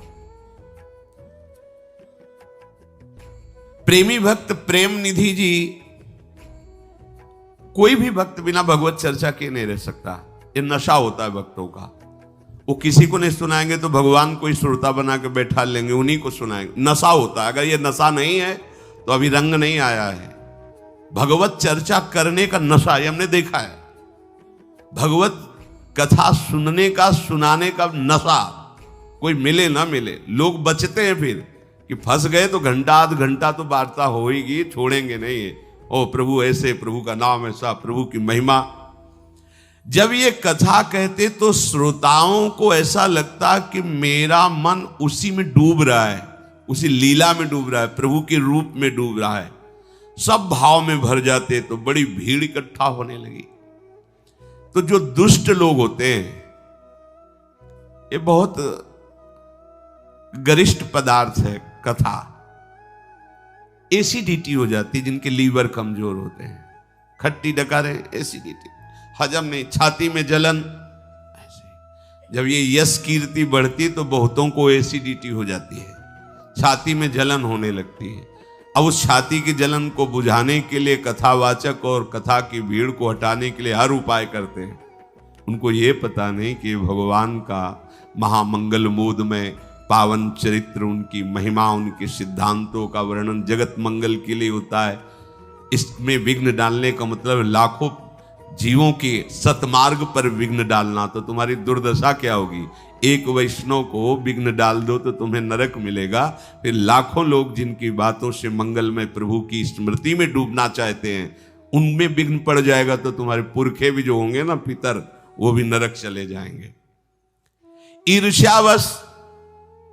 प्रेमी भक्त प्रेम निधि जी, कोई भी भक्त बिना भगवत चर्चा के नहीं रह सकता। ये नशा होता है भक्तों का। वो किसी को नहीं सुनाएंगे तो भगवान कोई श्रोता बना के बैठा लेंगे, उन्हीं को सुनाएंगे। नशा होता है। अगर ये नशा नहीं है तो अभी रंग नहीं आया है। भगवत चर्चा करने का नशा, ये हमने देखा है। भगवत कथा सुनने का, सुनाने का नशा, कोई मिले ना मिले, लोग बचते हैं फिर कि फंस गए तो घंटा आध घंटा तो वार्ता होगी, छोड़ेंगे नहीं। ओ प्रभु ऐसे, प्रभु का नाम ऐसा, प्रभु की महिमा। जब ये कथा कहते तो श्रोताओं को ऐसा लगता कि मेरा मन उसी में डूब रहा है, उसी लीला में डूब रहा है, प्रभु के रूप में डूब रहा है। सब भाव में भर जाते तो बड़ी भीड़ इकट्ठा होने लगी। तो जो दुष्ट लोग होते हैं, ये बहुत गरिष्ठ पदार्थ है कथा। एसिडिटी हो जाती है, जिनके लीवर कमजोर होते हैं, खट्टी डकारें, एसिडिटी, हजम नहीं, छाती में जलन। जब ये यश कीर्ति बढ़ती तो बहुतों को एसिडिटी हो जाती है, छाती में जलन होने लगती है। अब उस छाती की जलन को बुझाने के लिए कथावाचक और कथा की भीड़ को हटाने के लिए हर उपाय करते हैं। उनको ये पता नहीं कि भगवान का महामंगल मूड में पावन चरित्र, उनकी महिमा, उनके सिद्धांतों का वर्णन जगत मंगल के लिए होता है। इसमें विघ्न डालने का मतलब लाखों जीवों के सतमार्ग पर विघ्न डालना, तो तुम्हारी दुर्दशा क्या होगी। एक वैष्णव को विघ्न डाल दो तो तुम्हें नरक मिलेगा, फिर लाखों लोग जिनकी बातों से मंगलमय प्रभु की स्मृति में डूबना चाहते हैं, उनमें विघ्न पड़ जाएगा तो तुम्हारे पुरखे भी जो होंगे ना, पितर, वो भी नरक चले जाएंगे। ईर्ष्यावश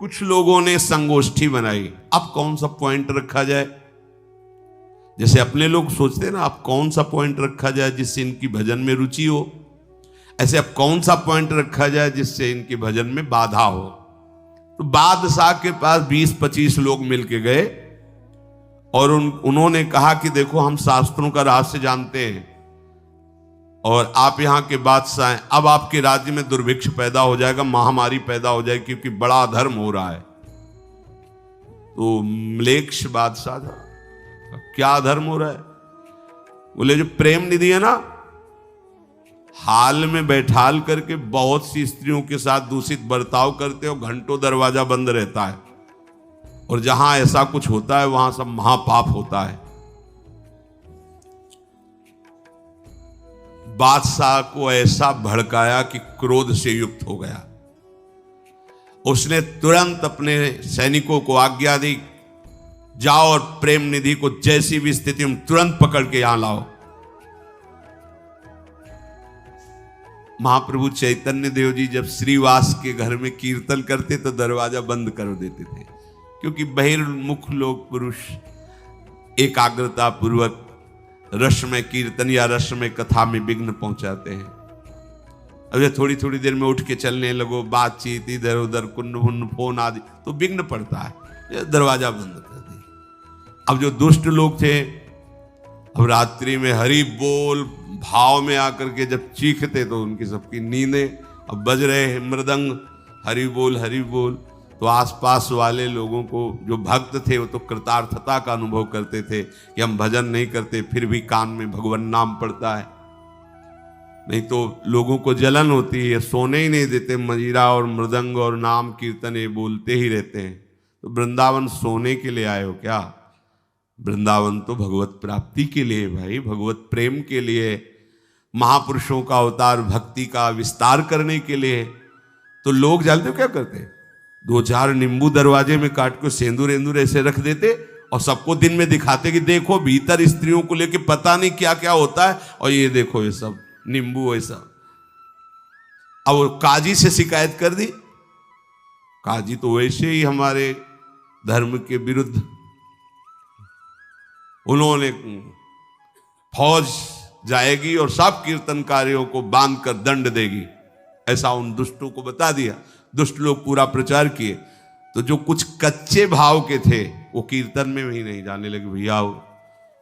कुछ लोगों ने संगोष्ठी बनाई। अब कौन सा पॉइंट रखा जाए, जैसे अपने लोग सोचते हैं ना, अब कौन सा पॉइंट रखा जाए जिससे इनकी भजन में रुचि हो, ऐसे अब कौन सा पॉइंट रखा जाए जिससे इनके भजन में बाधा हो। तो बादशाह के पास 20-25 लोग मिलके गए और उन्होंने कहा कि देखो, हम शास्त्रों का रहस्य जानते हैं और आप यहाँ के बादशाह हैं, अब आपके राज्य में दुर्भिक्ष पैदा हो जाएगा, महामारी पैदा हो जाएगी, क्योंकि बड़ा अधर्म हो रहा है। तो म्लेच्छ बादशाह था, क्या अधर्म हो रहा है? बोले जो प्रेम निधि है ना, हाल में बैठाल करके बहुत सी स्त्रियों के साथ दूषित बर्ताव करते हो, घंटों दरवाजा बंद रहता है, और जहां ऐसा कुछ होता है वहां सब महापाप होता है। बादशाह को ऐसा भड़काया कि क्रोध से युक्त हो गया। उसने तुरंत अपने सैनिकों को आज्ञा दी, जाओ और प्रेम निधि को जैसी भी स्थिति में तुरंत पकड़ के यहां लाओ। महाप्रभु चैतन्य देव जी जब श्रीवास के घर में कीर्तन करते तो दरवाजा बंद कर देते थे, क्योंकि बहिर्मुख लोग पुरुष एकाग्रता पूर्वक रस में कीर्तन या रस में कथा में विघ्न पहुंचाते हैं। अब ये थोड़ी थोड़ी देर में उठ के चलने लगो, बातचीत इधर उधर, कुन्न फोन आदि, तो विघ्न पड़ता है, ये दरवाजा बंद कर दिया। अब जो दुष्ट लोग थे, अब रात्रि में हरि बोल भाव में आकर के जब चीखते तो उनकी सबकी नींदें, अब बज रहे हैं मृदंग, हरि बोल, तो आसपास वाले लोगों को, जो भक्त थे, वो तो कृतार्थता का अनुभव करते थे कि हम भजन नहीं करते फिर भी कान में भगवान नाम पड़ता है, नहीं तो लोगों को जलन होती है, सोने ही नहीं देते, मजीरा और मृदंग और नाम कीर्तन ये बोलते ही रहते हैं। तो वृंदावन सोने के लिए आए हो क्या? वृंदावन तो भगवत प्राप्ति के लिए भाई, भगवत प्रेम के लिए, महापुरुषों का अवतार, भक्ति का विस्तार करने के लिए। तो लोग जानते हो क्या करते, 2-4 नींबू दरवाजे में काट के सेंदूर एंदूर ऐसे रख देते और सबको दिन में दिखाते कि देखो भीतर स्त्रियों को लेके पता नहीं क्या क्या होता है, और ये देखो ये सब नींबू ऐसा। अब वो काजी से शिकायत कर दी, काजी तो वैसे ही हमारे धर्म के विरुद्ध, उन्होंने फौज जाएगी और सब कीर्तनकारियों को बांधकर दंड देगी, ऐसा उन दुष्टों को बता दिया। दुष्ट लोग पूरा प्रचार किए, तो जो कुछ कच्चे भाव के थे वो कीर्तन में भी नहीं जाने लगे। भैया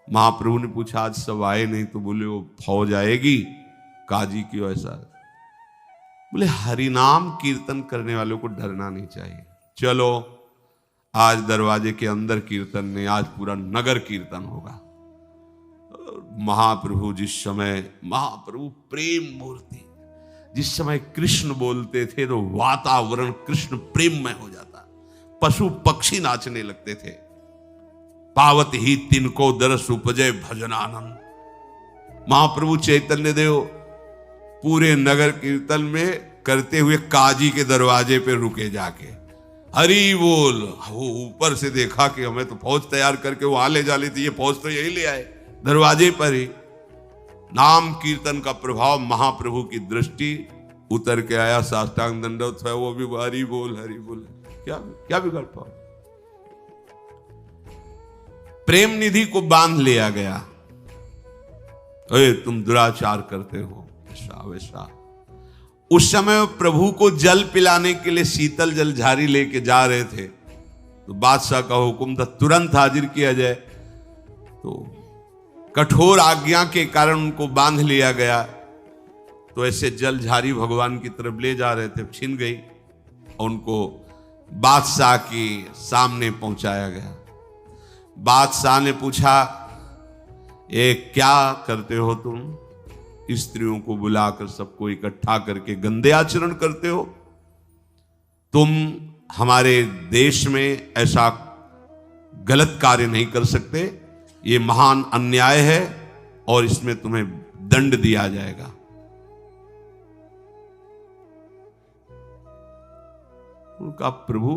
महाप्रभु ने पूछा आज सब आए नहीं, तो बोले वो फौज आएगी काजी की ऐसा। बोले हरिनाम कीर्तन करने वालों को डरना नहीं चाहिए, चलो आज दरवाजे के अंदर कीर्तन नहीं, आज पूरा नगर कीर्तन होगा। महाप्रभु जिस समय, महाप्रभु प्रेम मूर्ति, जिस समय कृष्ण बोलते थे तो वातावरण कृष्ण प्रेम में हो जाता, पशु पक्षी नाचने लगते थे। पावत ही तिनको दरस उपजय भजनानंद। महाप्रभु चैतन्य देव पूरे नगर कीर्तन में करते हुए काजी के दरवाजे पे रुके जाके, हरि बोल। वो ऊपर से देखा कि हमें तो फौज तैयार करके वहां ले जा ली थी, ये फौज तो यही ले आए दरवाजे पर ही। नाम कीर्तन का प्रभाव, महाप्रभु की दृष्टि उतर के आया, साष्टांग दंडवत है, वो भी हरि बोल। क्या बिगड़ पाओ। प्रेम निधि को बांध लिया गया, अरे तुम दुराचार करते हो, ऐसा वैसा। उस समय प्रभु को जल पिलाने के लिए शीतल जल झारी लेके जा रहे थे, तो बादशाह का हुक्म था तुरंत हाजिर किया जाए। तो कठोर आज्ञा के कारण उनको बांध लिया गया। तो ऐसे जलझारी भगवान की तरफ ले जा रहे थे, छिन गई और उनको बादशाह के सामने पहुंचाया गया। बादशाह ने पूछा, ये क्या करते हो तुम? स्त्रियों को बुलाकर सबको इकट्ठा करके गंदे आचरण करते हो। तुम हमारे देश में ऐसा गलत कार्य नहीं कर सकते, ये महान अन्याय है और इसमें तुम्हें दंड दिया जाएगा। उनका, प्रभु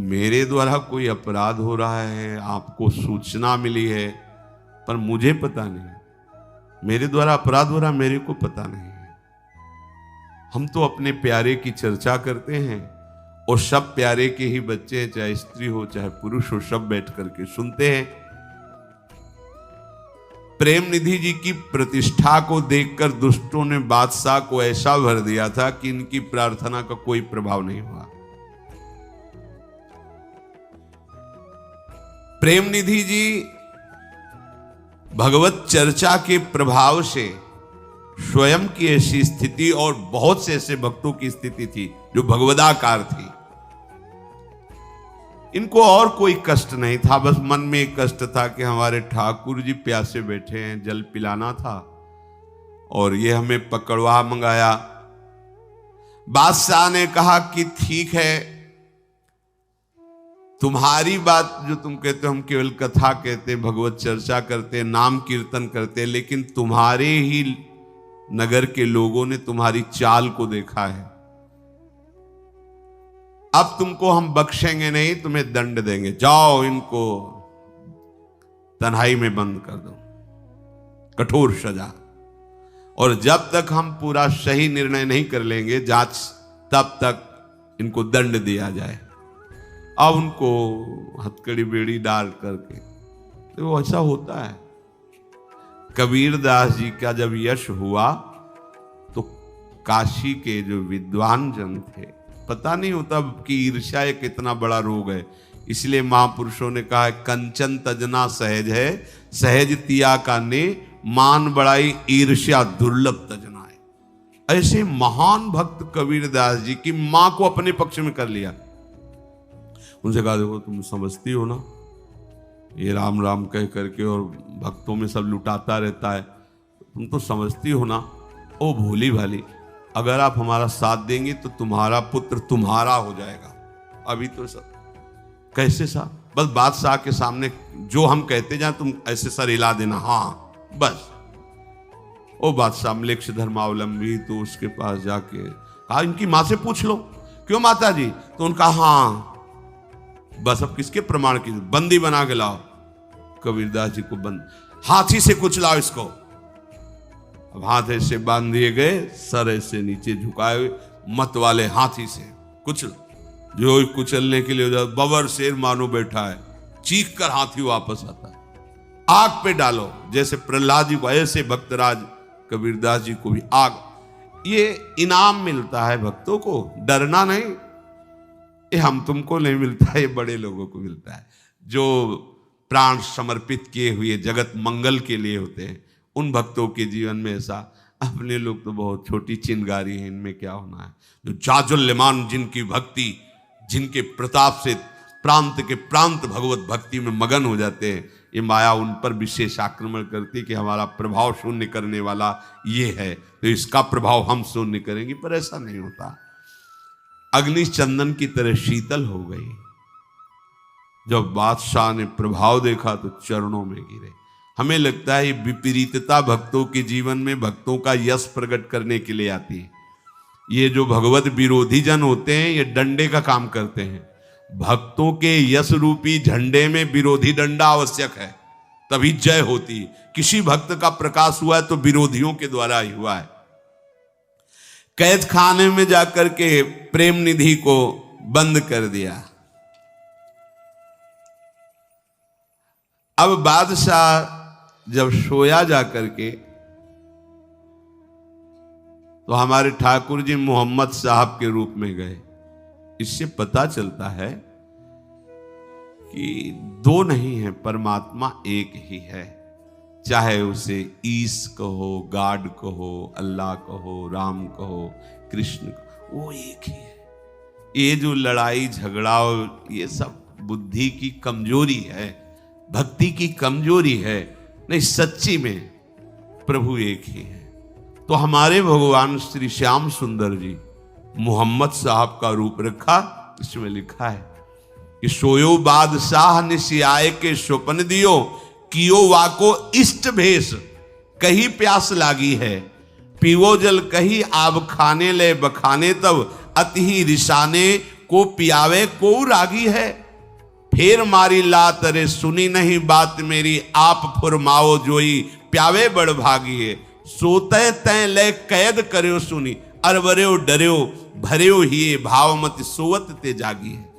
मेरे द्वारा कोई अपराध हो रहा है, आपको सूचना मिली है, पर मुझे पता नहीं। मेरे द्वारा अपराध हो रहा, मेरे को पता नहीं है। हम तो अपने प्यारे की चर्चा करते हैं और सब प्यारे के ही बच्चे हैं, चाहे स्त्री हो चाहे पुरुष हो, सब बैठ करके सुनते हैं। प्रेम निधि जी की प्रतिष्ठा को देखकर दुष्टों ने बादशाह को ऐसा भर दिया था कि इनकी प्रार्थना का कोई प्रभाव नहीं हुआ। प्रेम निधि जी भगवत चर्चा के प्रभाव से स्वयं की ऐसी स्थिति और बहुत से ऐसे भक्तों की स्थिति थी जो भगवदाकार थी। इनको और कोई कष्ट नहीं था, बस मन में एक कष्ट था कि हमारे ठाकुर जी प्यासे बैठे हैं, जल पिलाना था और ये हमें पकड़वा मंगाया। बादशाह ने कहा कि ठीक है, तुम्हारी बात जो तुम कहते हो, हम केवल कथा कहते, भगवत चर्चा करते, नाम कीर्तन करते, लेकिन तुम्हारे ही नगर के लोगों ने तुम्हारी चाल को देखा है। अब तुमको हम बख्शेंगे नहीं, तुम्हें दंड देंगे। जाओ, इनको तन्हाई में बंद कर दो, कठोर सजा। और जब तक हम पूरा सही निर्णय नहीं कर लेंगे जांच, तब तक इनको दंड दिया जाए। अब उनको हथकड़ी बेड़ी डाल करके, तो वो ऐसा होता है। कबीर दास जी का जब यश हुआ तो काशी के जो विद्वान जन थे, पता नहीं होता कि ईर्ष्या एक इतना बड़ा रोग है, इसलिए महापुरुषों ने कहा है, कंचन तजना सहज है, सहज तिया का ने, मान बड़ाई ईर्ष्या दुर्लभ तजना है। ऐसे महान भक्त कबीर दास जी की मां को अपने पक्ष में कर लिया। उनसे कहा, देखो तुम समझती हो ना, ये राम राम कह करके और भक्तों में सब लुटाता रहता है, तुम तो समझती हो ना, ओ भोली भाली, अगर आप हमारा साथ देंगे तो तुम्हारा पुत्र तुम्हारा हो जाएगा। अभी तो सब कैसे साहब, बस बादशाह के सामने जो हम कहते जाए तुम ऐसे सर हिला देना, हाँ बस। ओ बादशाह म्लेच्छ धर्मावलंबी, तो उसके पास जाके कहा, इनकी माँ से पूछ लो। क्यों माता जी? तो उनका हाँ, बस अब किसके प्रमाण की, बंदी बना के लाओ। कबीरदास जी को बंद, हाथी से कुचलाओ इसको। अब हाथ ऐसे बांध दिए गए, सर ऐसे नीचे झुकाए हुए, मत वाले हाथी से कुचल। जो कुचलने के लिए बबर शेर मानो बैठा है, चीख कर हाथी वापस आता है। आग पे डालो, जैसे प्रहलाद जी को, ऐसे भक्तराज कबीरदास जी को भी आग। ये इनाम मिलता है भक्तों को, डरना नहीं। ये हम तुमको नहीं मिलता है, ये बड़े लोगों को मिलता है, जो प्राण समर्पित किए हुए जगत मंगल के लिए होते हैं। उन भक्तों के जीवन में ऐसा, अपने लोग तो बहुत छोटी चिंगारी है, इनमें क्या होना है। जो जाजुल्यमान, जिनकी भक्ति, जिनके प्रताप से प्रांत के प्रांत भगवत भक्ति में मगन हो जाते हैं, ये माया उन पर विशेष आक्रमण करती है कि हमारा प्रभाव शून्य करने वाला ये है, तो इसका प्रभाव हम शून्य करेंगे, पर ऐसा नहीं होता। अग्नि चंदन की तरह शीतल हो गई। जब बादशाह ने प्रभाव देखा तो चरणों में गिरे। हमें लगता है ये विपरीतता भक्तों के जीवन में भक्तों का यश प्रकट करने के लिए आती है। ये जो भगवत विरोधी जन होते हैं, ये डंडे का काम करते हैं। भक्तों के यश रूपी झंडे में विरोधी डंडा आवश्यक है, तभी जय होती है। किसी भक्त का प्रकाश हुआ है तो विरोधियों के द्वारा ही हुआ है। कैद खाने में जाकर के प्रेम निधि को बंद कर दिया। अब बादशाह जब सोया जाकर के, तो हमारे ठाकुर जी मोहम्मद साहब के रूप में गए। इससे पता चलता है कि दो नहीं है, परमात्मा एक ही है। चाहे उसे ईस कहो, गॉड कहो, अल्लाह कहो, राम कहो, कृष्ण कहो, वो एक ही है। ये जो लड़ाई झगड़ा ये सब बुद्धि की कमजोरी है, भक्ति की कमजोरी है। नहीं, सच्ची में प्रभु एक ही है। तो हमारे भगवान श्री श्याम सुंदर जी मोहम्मद साहब का रूप रखा। इसमें लिखा है कि सोयो बादशाह निशियाए के स्वप्न दियो, कियो वाको इष्ट भेष, कही प्यास लागी है, पीवो जल कही आब खाने ले बखाने, तब अति ही रिसाने को पियावे को रागी है। फेर मारी लात रे सुनी नहीं बात मेरी, आप फुरमाओ जोई प्यावे बड़ भागी है। सोते तय ले कैद करो सुनी, अरबर्यो डर्यो भर्यो ही भावमत सोवत ते जागी है।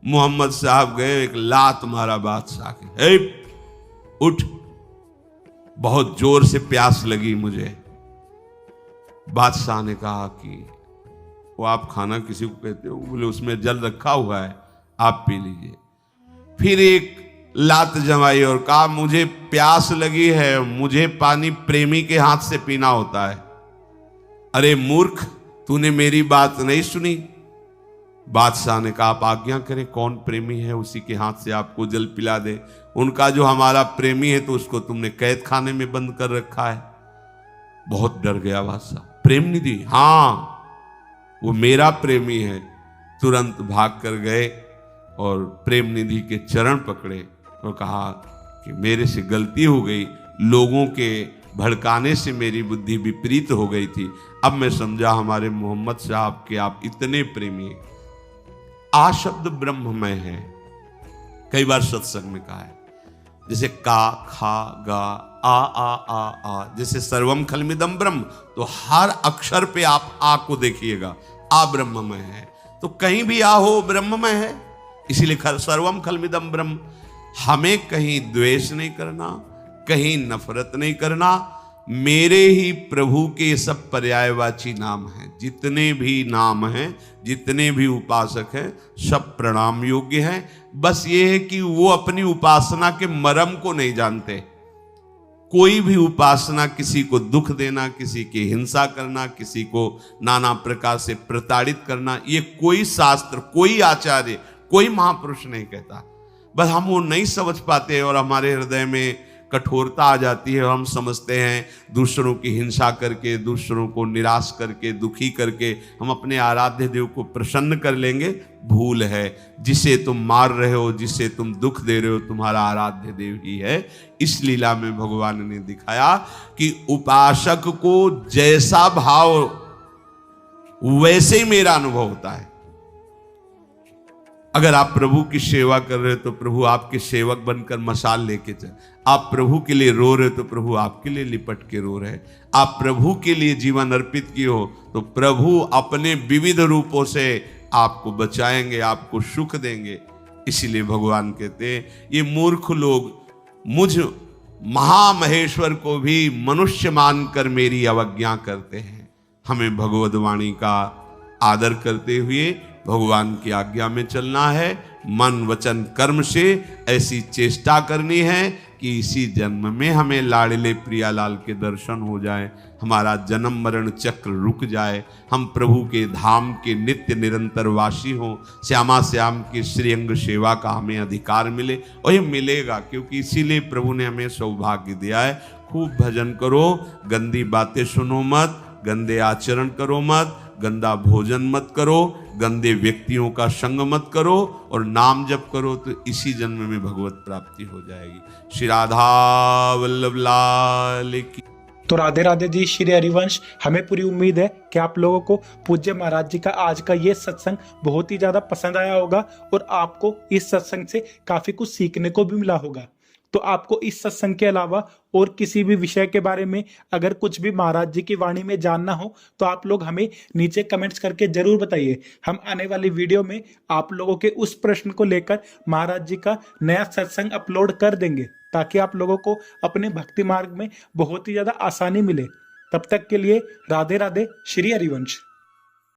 मोहम्मद साहब गए, एक लात मारा बादशाह के, उठ, बहुत जोर से प्यास लगी मुझे। बादशाह ने कहा कि वो आप खाना किसी को कहते हो? बोले उसमें जल रखा हुआ है, आप पी लीजिए। फिर एक लात जमाई और कहा मुझे प्यास लगी है, मुझे पानी प्रेमी के हाथ से पीना होता है। अरे मूर्ख, तूने मेरी बात नहीं सुनी। बादशाह ने कहा आप आज्ञा करें, कौन प्रेमी है उसी के हाथ से आपको जल पिला दे। उनका जो हमारा प्रेमी है तो उसको तुमने कैद खाने में बंद कर रखा है। बहुत डर गया बादशाह। प्रेम निधि? हाँ, वो मेरा प्रेमी है। तुरंत भाग कर गए और प्रेम निधि के चरण पकड़े और कहा कि मेरे से गलती हो गई, लोगों के भड़काने से मेरी बुद्धि विपरीत हो गई थी। अब मैं समझा हमारे मोहम्मद साहब के आप इतने प्रेमी हैं। आ शब्द ब्रह्ममय है, कई बार सत्संग में कहा है। जैसे का, खा, गा, आ, जैसे सर्वम खलमिदम ब्रह्म, तो हर अक्षर पे आप आ को देखिएगा, आ ब्रह्ममय है। तो कहीं भी आ हो ब्रह्ममय है, इसीलिए सर्वम खलमिदम ब्रह्म। हमें कहीं द्वेष नहीं करना, कहीं नफरत नहीं करना। मेरे ही प्रभु के सब पर्यायवाची नाम हैं। जितने भी नाम हैं, जितने भी उपासक हैं, सब प्रणाम योग्य हैं। बस ये है कि वो अपनी उपासना के मर्म को नहीं जानते। कोई भी उपासना किसी को दुख देना, किसी की हिंसा करना, किसी को नाना प्रकार से प्रताड़ित करना, ये कोई शास्त्र, कोई आचार्य, कोई महापुरुष नहीं कहता। बस हम वो नहीं समझ पाते और हमारे हृदय में कठोरता आ जाती है और हम समझते हैं दूसरों की हिंसा करके, दूसरों को निराश करके, दुखी करके हम अपने आराध्य देव को प्रसन्न कर लेंगे। भूल है। जिसे तुम मार रहे हो, जिसे तुम दुख दे रहे हो, तुम्हारा आराध्य देव ही है। इस लीला में भगवान ने दिखाया कि उपासक को जैसा भाव वैसे ही मेरा अनुभव होता है। अगर आप प्रभु की सेवा कर रहे हो तो प्रभु आपके सेवक बनकर मशाल लेके चल। आप प्रभु के लिए रो रहे हो तो प्रभु आपके लिए लिपट के रो रहे हैं। आप प्रभु के लिए जीवन अर्पित किए हो तो प्रभु अपने विविध रूपों से आपको बचाएंगे, आपको सुख देंगे। इसीलिए भगवान कहते हैं ये मूर्ख लोग मुझ महामहेश्वर को भी मनुष्य मानकर मेरी अवज्ञा करते हैं। हमें भगवद वाणी का आदर करते हुए भगवान की आज्ञा में चलना है। मन वचन कर्म से ऐसी चेष्टा करनी है कि इसी जन्म में हमें लाडले प्रियालाल के दर्शन हो जाए, हमारा जन्म मरण चक्र रुक जाए, हम प्रभु के धाम के नित्य निरंतर वासी हों, श्यामा श्याम की श्रीअंग सेवा का हमें अधिकार मिले। और ये मिलेगा क्योंकि इसीलिए प्रभु ने हमें सौभाग्य दिया है। खूब भजन करो, गंदी बातें सुनो मत, गंदे आचरण करो मत, गंदा भोजन मत करो, गंदे व्यक्तियों का संग मत करो और नाम जप करो तो इसी जन्म में भगवत प्राप्ति हो जाएगी। श्री राधा वल्लभ लाल की। तो राधे राधे जी, श्री हरिवंश। हमें पूरी उम्मीद है कि आप लोगों को पूज्य महाराज जी का आज का ये सत्संग बहुत ही ज्यादा पसंद आया होगा और आपको इस सत्संग से काफी कुछ सीखने को भी मिला होगा। तो आपको इस सत्संग के अलावा और किसी भी विषय के बारे में अगर कुछ भी महाराज जी की वाणी में जानना हो तो आप लोग हमें नीचे कमेंट्स करके जरूर बताइए। हम आने वाली वीडियो में आप लोगों के उस प्रश्न को लेकर महाराज जी का नया सत्संग अपलोड कर देंगे ताकि आप लोगों को अपने भक्ति मार्ग में बहुत ही ज्यादा आसानी मिले। तब तक के लिए राधे राधे, श्री हरिवंश।